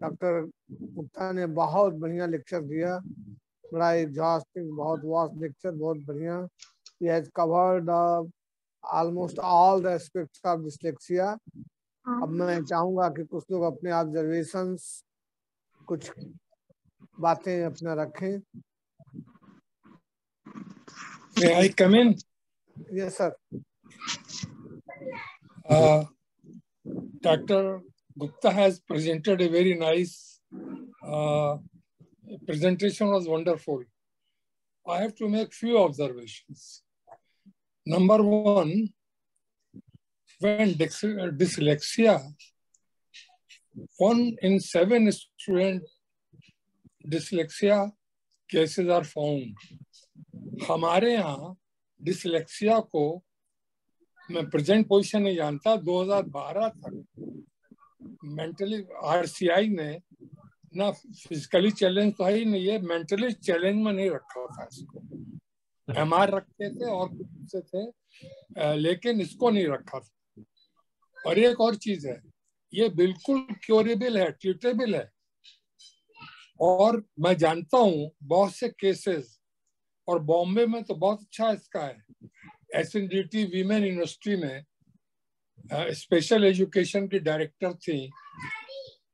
Speaker 1: डॉक्टर गुप्ता ने बहुत बढ़िया लेक्चर दिया, बड़ा एग्जॉस्टिंग, बहुत वास्ट लेक्चर, बहुत बढ़िया। He has covered almost all the aspects of dyslexia. अब मैं चाहूंगा कि कुछ लोग अपने ऑब्जर्वेशंस, कुछ बातें अपना रखें।
Speaker 5: May I come in?
Speaker 1: Yes, sir.
Speaker 5: Dr. Gupta has presented a very nice presentation, was wonderful. I have to make few observations. Number one, when dyslexia, 1 in 7 student dyslexia cases are found. हमारे यहाँ dyslexia को, मैं present position नहीं जानता, 2012 तक mentally RCI ने ना physically challenge तो है ही नहीं है, मेंटली चैलेंज में नहीं रखा था इसको। एमआर रखते थे और कुछ से थे, लेकिन इसको नहीं रखा था। और एक और चीज है, ये बिल्कुल क्योरेबल है, ट्रीटेबल है। और मैं जानता हूँ बहुत से केसेस, और बॉम्बे में तो बहुत अच्छा इसका है। एसएनडीटी वीमेन यूनिवर्सिटी में स्पेशल एजुकेशन की डायरेक्टर थी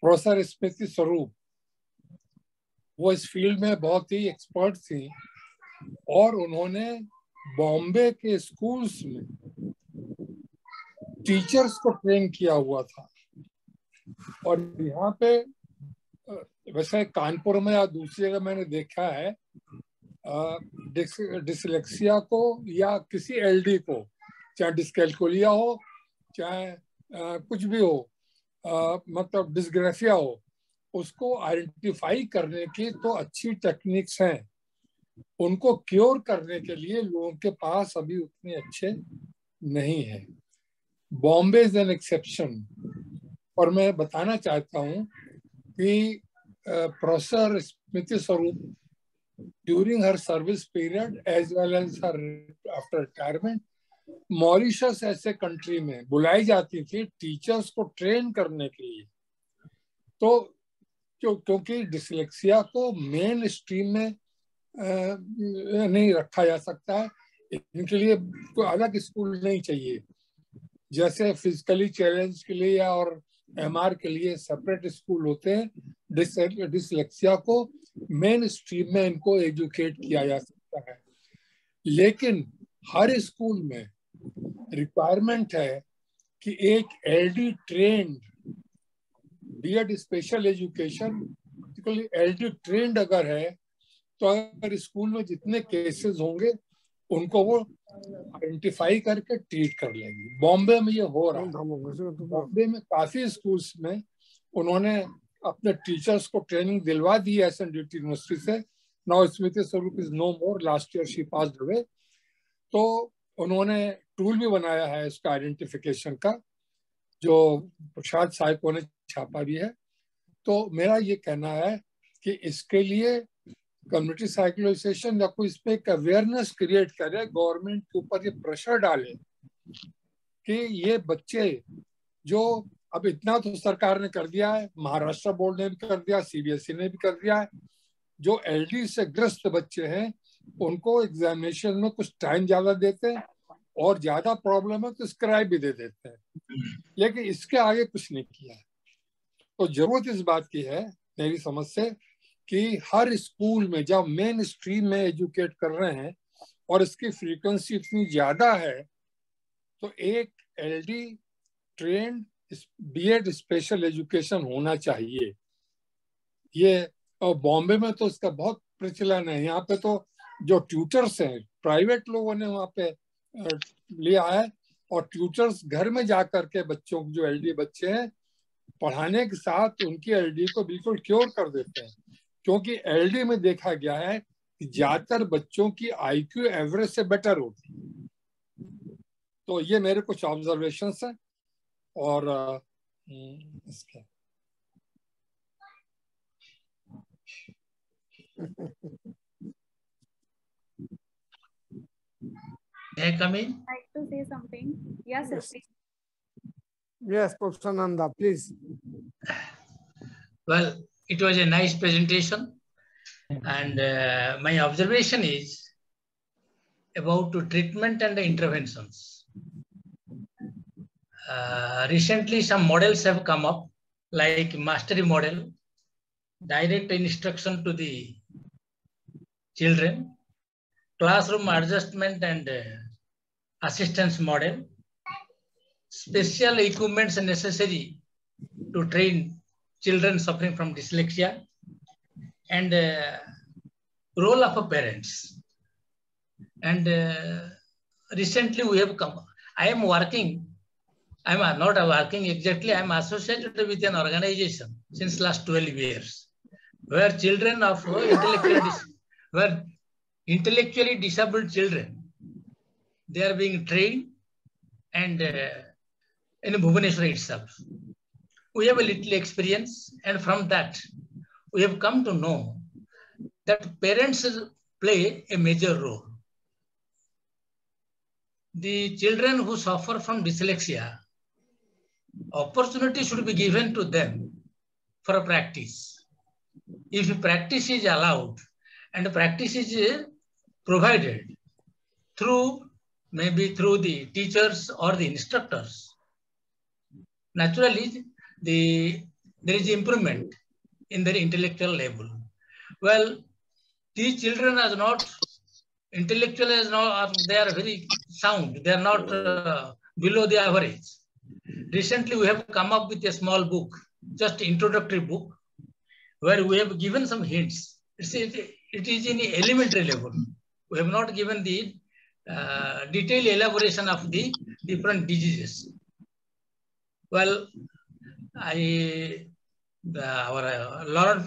Speaker 5: प्रोफेसर स्मृति स्वरूप। वो इस फील्ड में बहुत ही एक्सपर्ट थी और उन्होंने बॉम्बे के स्कूल्स में टीचर्स को ट्रेन किया हुआ था। और यहाँ पे वैसे कानपुर में या दूसरी जगह मैंने देखा है, डिसलेक्सिया को या किसी एलडी को, चाहे डिस्कैल्कुलिया हो, चाहे कुछ भी हो, मतलब डिस्ग्राफिया हो, उसको आइडेंटिफाई करने की तो अच्छी टेक्निक्स हैं। उनको क्योर करने के लिए लोगों के पास अभी उतने अच्छे नहीं है। Bombay is an exception. और मैं बताना चाहता हूँ कि प्रोफेसर स्मृति स्वरूप during her service period as well as her after retirement, Mauritius ऐसे कंट्री में बुलाई जाती थी टीचर्स को ट्रेन करने के लिए। तो क्योंकि डिसलेक्सिया को मेन स्ट्रीम में नहीं रखा जा सकता है, इनके लिए कोई अलग स्कूल नहीं चाहिए। जैसे फिजिकली चैलेंज के लिए और एमआर के लिए सेपरेट स्कूल होते हैं, डिसलेक्सिया को मेन स्ट्रीम में इनको एजुकेट किया जा सकता है। लेकिन हर स्कूल में रिक्वायरमेंट है कि एक LD trained, BEd special education, LD trained अगर है तो अगर स्कूल में जितने केसेस होंगे उनको वो आइडेंटिफाई करके ट्रीट कर लेंगे। बॉम्बे में ये हो रहा है। बॉम्बे में काफी स्कूल्स में उन्होंने अपने टीचर्स को ट्रेनिंग दिलवा दी है एसएनडीटी यूनिवर्सिटी से। Now Smriti Swaroop is no more, last year she passed away. तो उन्होंने टूल भी बनाया है इसका आइडेंटिफिकेशन का, जो प्रसाद साहिको ने छापा भी है। तो मेरा ये कहना है कि इसके लिए कम्युनिटी साइकोलॉजिजेशन या कोई इस पे एक अवेयरनेस क्रिएट करे, गवर्नमेंट के ऊपर ये प्रेशर डाले कि ये बच्चे जो अब इतना तो सरकार ने कर दिया है, महाराष्ट्र बोर्ड ने भी कर दिया, सीबीएसई ने भी कर दिया है, जो एलडी से ग्रस्त बच्चे हैं उनको एग्जामिनेशन में कुछ टाइम ज्यादा देते हैं और ज्यादा प्रॉब्लम है तो स्क्राइब भी दे देते हैं, लेकिन इसके आगे कुछ नहीं किया है। तो जरूरत इस बात की है मेरी समझ से कि हर स्कूल में जब मेन स्ट्रीम में एजुकेट कर रहे हैं और इसकी फ्रीक्वेंसी इतनी ज्यादा है, तो एक LD trained BEd special education होना चाहिए। ये बॉम्बे में तो इसका बहुत प्रचलन है। यहाँ पे तो जो ट्यूटर्स हैं प्राइवेट लोगों ने वहाँ पे लिया है, और ट्यूटर्स घर में जाकर के बच्चों जो एलडी बच्चे हैं पढ़ाने के साथ उनकी एलडी को बिल्कुल क्योर कर देते हैं। क्योंकि एलडी में देखा गया है कि ज्यादातर बच्चों की आईक्यू एवरेज से बेटर होती है। तो ये मेरे कुछ ऑब्जर्वेशंस हैं। और इसके
Speaker 6: May I come in?
Speaker 7: Like to say something? Yes,
Speaker 1: Yes.
Speaker 7: please.
Speaker 1: Yes, Professor Nanda, please.
Speaker 6: Well, it was a nice presentation, and my observation is about treatment and interventions. Recently, some models have come up, like mastery model, direct instruction to the children, classroom adjustment and assistance model, special equipments necessary to train children suffering from dyslexia, and role of parents. And recently we have come, I'm not working exactly, I'm associated with an organization since last 12 years, where children of intellectually disabled children, they are being trained, and in Bhubaneswar itself. We have a little experience, and from that, we have come to know that parents play a major role. The children who suffer from dyslexia, opportunity should be given to them for a practice. If practice is allowed and practice is provided maybe through the teachers or the instructors, naturally there is improvement in their intellectual level. Well, these children are not intellectual, they are very sound, they are not below the average. Recently we have come up with a small book, just introductory book, where we have given some hints. It is in the elementary level. We have not given the detailed elaboration of the different diseases. Well, our Lord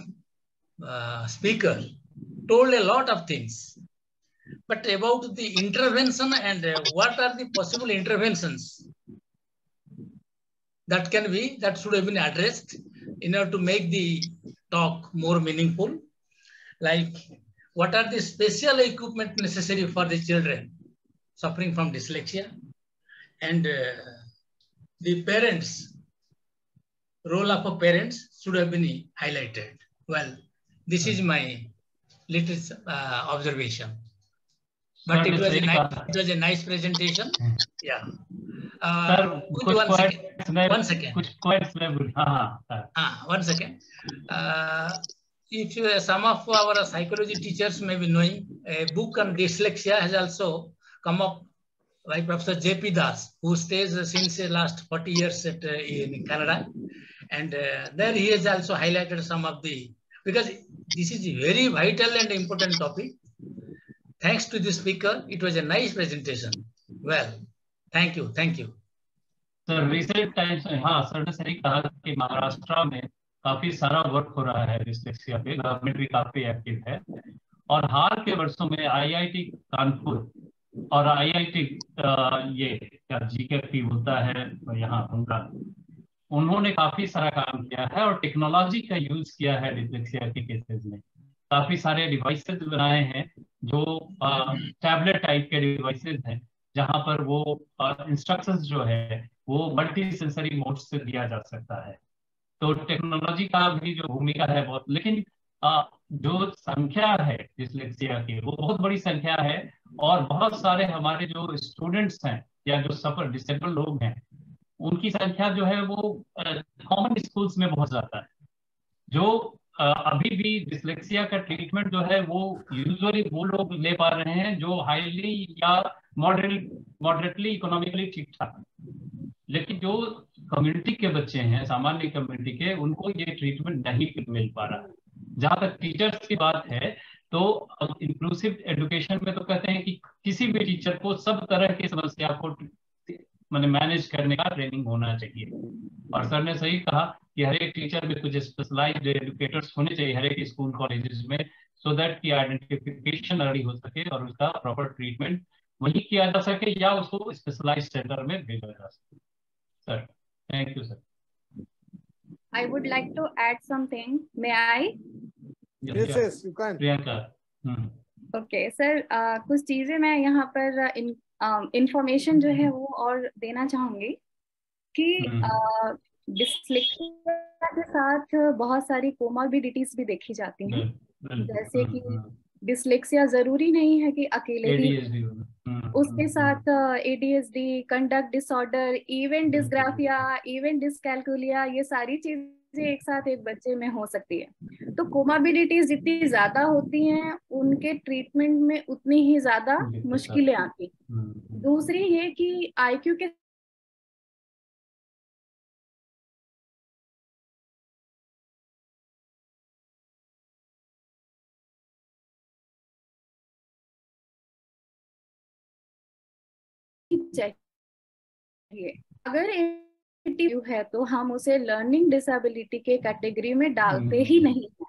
Speaker 6: speaker told a lot of things, but about the intervention and what are the possible interventions that should have been addressed in order to make the talk more meaningful. Like, what are the special equipment necessary for the children suffering from dyslexia, and the parents, role of parents should have been highlighted. Well, this is my little observation. But it was a nice presentation. Yeah.
Speaker 2: Sir,
Speaker 6: one second.
Speaker 2: One
Speaker 6: second. If some of our psychology teachers may be knowing, a book on dyslexia has also come up by Professor J.P. Das, who stays since the last 40 years in Canada. And there he has also highlighted some of because this is a very vital and important topic. Thanks to the speaker, it was a nice presentation. Well, thank you.
Speaker 2: Sir recent times में, हाँ sir ने सही कहा कि महाराष्ट्र में काफी सारा work हो रहा है डिस्लेक्सिया पे, गवर्नमेंट भी काफी एक्टिव है, और हाल के वर्षों में आईआईटी कानपुर और आईआईटी ये क्या जीकेपी होता है यहाँ उनका, उन्होंने काफी सारा काम किया है और टेक्नोलॉजी का यूज किया है डिस्लेक्सिया के केसेस में। काफी सारे डिवाइसेस बनाए हैं जो टैबलेट टाइप के डिवाइसेस हैं, जहां पर वो इंस्ट्रक्शंस जो है वो मल्टी सेंसरी मोड से दिया जा सकता है। तो टेक्नोलॉजी का भी जो भूमिका है बहुत, लेकिन जो संख्या है डिस्लेक्सिया की वो बहुत बड़ी संख्या है, और बहुत सारे हमारे जो स्टूडेंट्स हैं या जो सफर डिसेबल लोग हैं उनकी संख्या जो है वो कॉमन स्कूल्स में बहुत ज्यादा है। जो अभी भी डिस्लेक्सिया का ट्रीटमेंट जो है वो यूजुअली वो लोग ले पा रहे हैं जो हाईली या मॉडरेटली इकोनॉमिकली ठीक ठाक, लेकिन जो कम्युनिटी के बच्चे हैं, सामान्य कम्युनिटी के, उनको ये ट्रीटमेंट नहीं मिल पा रहा है। जहां तक टीचर्स की बात है तो इंक्लूसिव एजुकेशन में तो कहते हैं कि किसी भी टीचर को सब तरह की समस्या को मैनेज करने का ट्रेनिंग होना चाहिए, और सर ने सही कहा कि हर एक टीचर में कुछ स्पेशलाइज्ड एजुकेटर्स होने चाहिए हर एक स्कूल कॉलेजेस में, सो दैट की आइडेंटिफिकेशन अर्ली हो सके और उसका प्रॉपर ट्रीटमेंट वही किया जा सके या उसको स्पेशलाइज्ड सेंटर में भेजा जा सके। Sir Thank you, sir.
Speaker 7: I would like to add something. May I?
Speaker 1: Yes, yes, you can.
Speaker 2: Priyanka.
Speaker 7: Okay, sir कुछ चीजें मैं यहाँ पर इंफॉर्मेशन जो है वो और देना चाहूंगी कि डिस्लेक्सिया के साथ बहुत सारी कोमॉर्बिडिटीज भी देखी जाती हैं, जैसे कि डिस्लेक्सिया जरूरी नहीं है कि अकेले ही, उसके साथ ADHD, conduct disorder, event dysgraphia, event dyscalculia, ये सारी चीजें एक साथ एक बच्चे में हो सकती है। तो कोमॉर्बिडिटीज जितनी ज्यादा होती हैं उनके ट्रीटमेंट में उतनी ही ज्यादा मुश्किलें आती। दूसरी ये कि IQ के चाहिए, अगर है तो हम उसे लर्निंग डिसेबिलिटी के कैटेगरी में डालते ही नहीं है।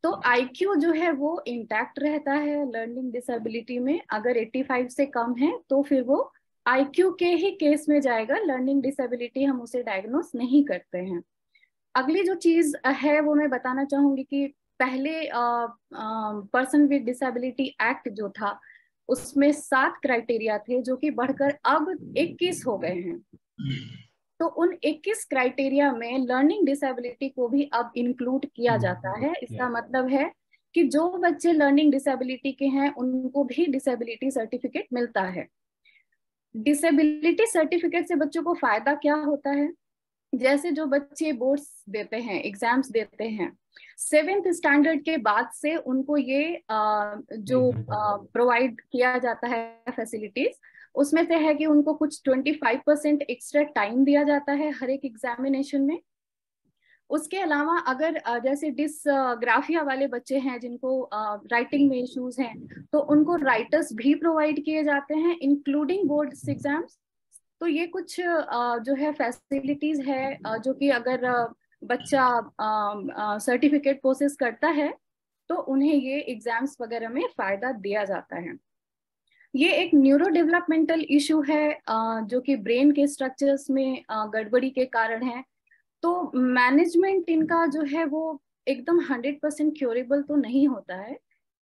Speaker 7: तो IQ जो है वो इंटैक्ट रहता है लर्निंग डिसेबिलिटी में, अगर 85 से कम है तो फिर वो IQ के ही केस में जाएगा, लर्निंग डिसेबिलिटी हम उसे डायग्नोस नहीं करते हैं। अगली जो चीज है वो मैं बताना चाहूंगी कि पहले पर्सन विद डिसेबिलिटी एक्ट जो था उसमें 7 क्राइटेरिया थे जो कि बढ़कर अब 21 हो गए हैं। तो उन 21 क्राइटेरिया में लर्निंग डिसेबिलिटी को भी अब इंक्लूड किया जाता है। इसका मतलब है कि जो बच्चे लर्निंग डिसेबिलिटी के हैं उनको भी डिसेबिलिटी सर्टिफिकेट मिलता है। डिसेबिलिटी सर्टिफिकेट से बच्चों को फायदा क्या होता है? जैसे जो बच्चे बोर्ड्स देते हैं, एग्जाम्स देते हैं, 7th स्टैंडर्ड के बाद से उनको ये जो प्रोवाइड किया जाता है फैसिलिटीज, उसमें से है कि उनको कुछ 25% एक्स्ट्रा टाइम दिया जाता है हर एक एग्जामिनेशन में। उसके अलावा अगर जैसे डिसग्राफिया वाले बच्चे हैं जिनको राइटिंग में इश्यूज हैं, तो उनको राइटर्स भी प्रोवाइड किए जाते हैं इंक्लूडिंग बोर्ड एग्जाम्स। तो ये कुछ जो है फैसिलिटीज है जो कि अगर बच्चा सर्टिफिकेट प्रोसेस करता है तो उन्हें ये एग्जाम्स वगैरह में फायदा दिया जाता है। ये एक न्यूरो डेवलपमेंटल इशू है जो कि ब्रेन के स्ट्रक्चर्स में गड़बड़ी के कारण है। तो मैनेजमेंट इनका जो है वो एकदम 100% क्योरेबल तो नहीं होता है,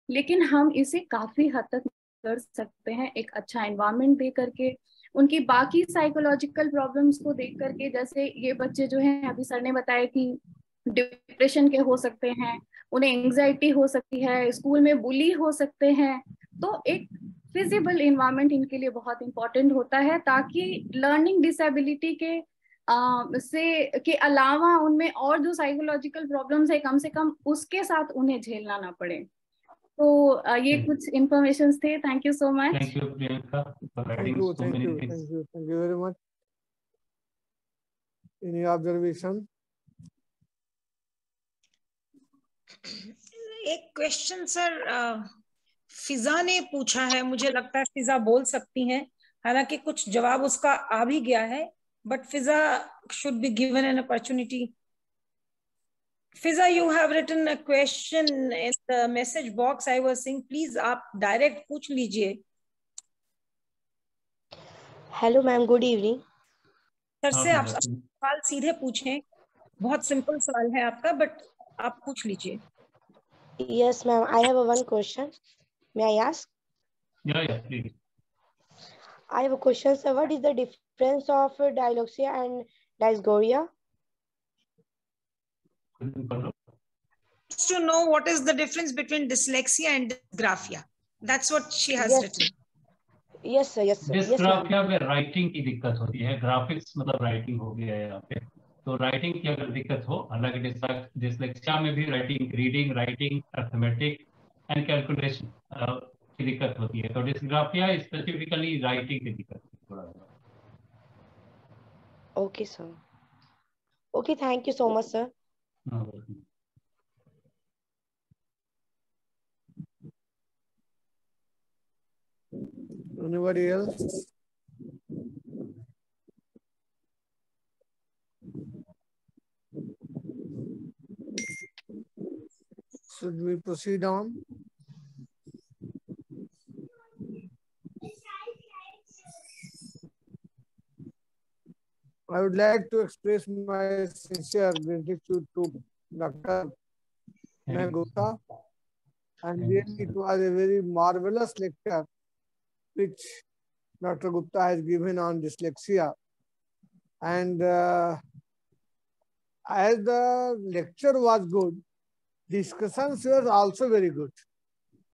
Speaker 7: लेकिन हम इसे काफी हद तक कर सकते हैं एक अच्छा एनवायरनमेंट दे करके, उनकी बाकी साइकोलॉजिकल प्रॉब्लम्स को देख करके। जैसे ये बच्चे जो हैं, अभी सर ने बताया कि डिप्रेशन के हो सकते हैं, उन्हें एंजाइटी हो सकती है, स्कूल में बुली हो सकते हैं। तो एक फिजिबल एनवायरनमेंट इनके लिए बहुत इंपॉर्टेंट होता है ताकि लर्निंग डिसेबिलिटी के अलावा उनमें और जो साइकोलॉजिकल प्रॉब्लम्स है कम से कम उसके साथ उन्हें झेलना ना पड़े। तो ये कुछ इंफॉर्मेशन थे। Thank you so much.
Speaker 2: Thank you Priyanka for writing so many things.
Speaker 1: Thank you very much. Any observation?
Speaker 8: एक क्वेश्चन सर फिजा ने पूछा है, मुझे लगता है फिजा बोल सकती हैं, हालांकि कुछ जवाब उसका आ भी गया है, but Fiza should be given an opportunity. Fiza, you have written a question in the message box. I was saying, please आप डायरेक्ट पूछ लीजिए।
Speaker 9: Hello ma'am, good evening.
Speaker 8: Sir से आप सवाल सीधे पूछें, बहुत सिंपल सवाल है आपका, बट आप पूछ लीजिए।
Speaker 9: Yes ma'am, I have one question, may I ask?
Speaker 2: या please.
Speaker 9: I have a question, sir. What is the difference of dyslexia and dysgorgia?
Speaker 8: To know what is the difference between dyslexia and dysgraphia. That's what she has written.
Speaker 9: Yes sir, yes sir.
Speaker 2: Dysgraphia में writing की दिक्कत होती है, graphics मतलब writing हो गया है यहाँ पे, तो राइटिंग की अगर दिक्कत हो, हालांकि डिस्लेक्सिया में भी writing, reading, writing, arithmetic and calculation की दिक्कत होती है। तो डिस्ग्राफिया स्पेसिफिकली राइटिंग की दिक्कत थोड़ा।
Speaker 9: Okay sir, okay, thank you so much sir.
Speaker 1: Anybody else? Should we proceed on? I would like to express my sincere gratitude to Dr. Gupta, and really it was a very marvelous lecture which Dr. Gupta has given on dyslexia. And as the lecture was good, discussions were also very good.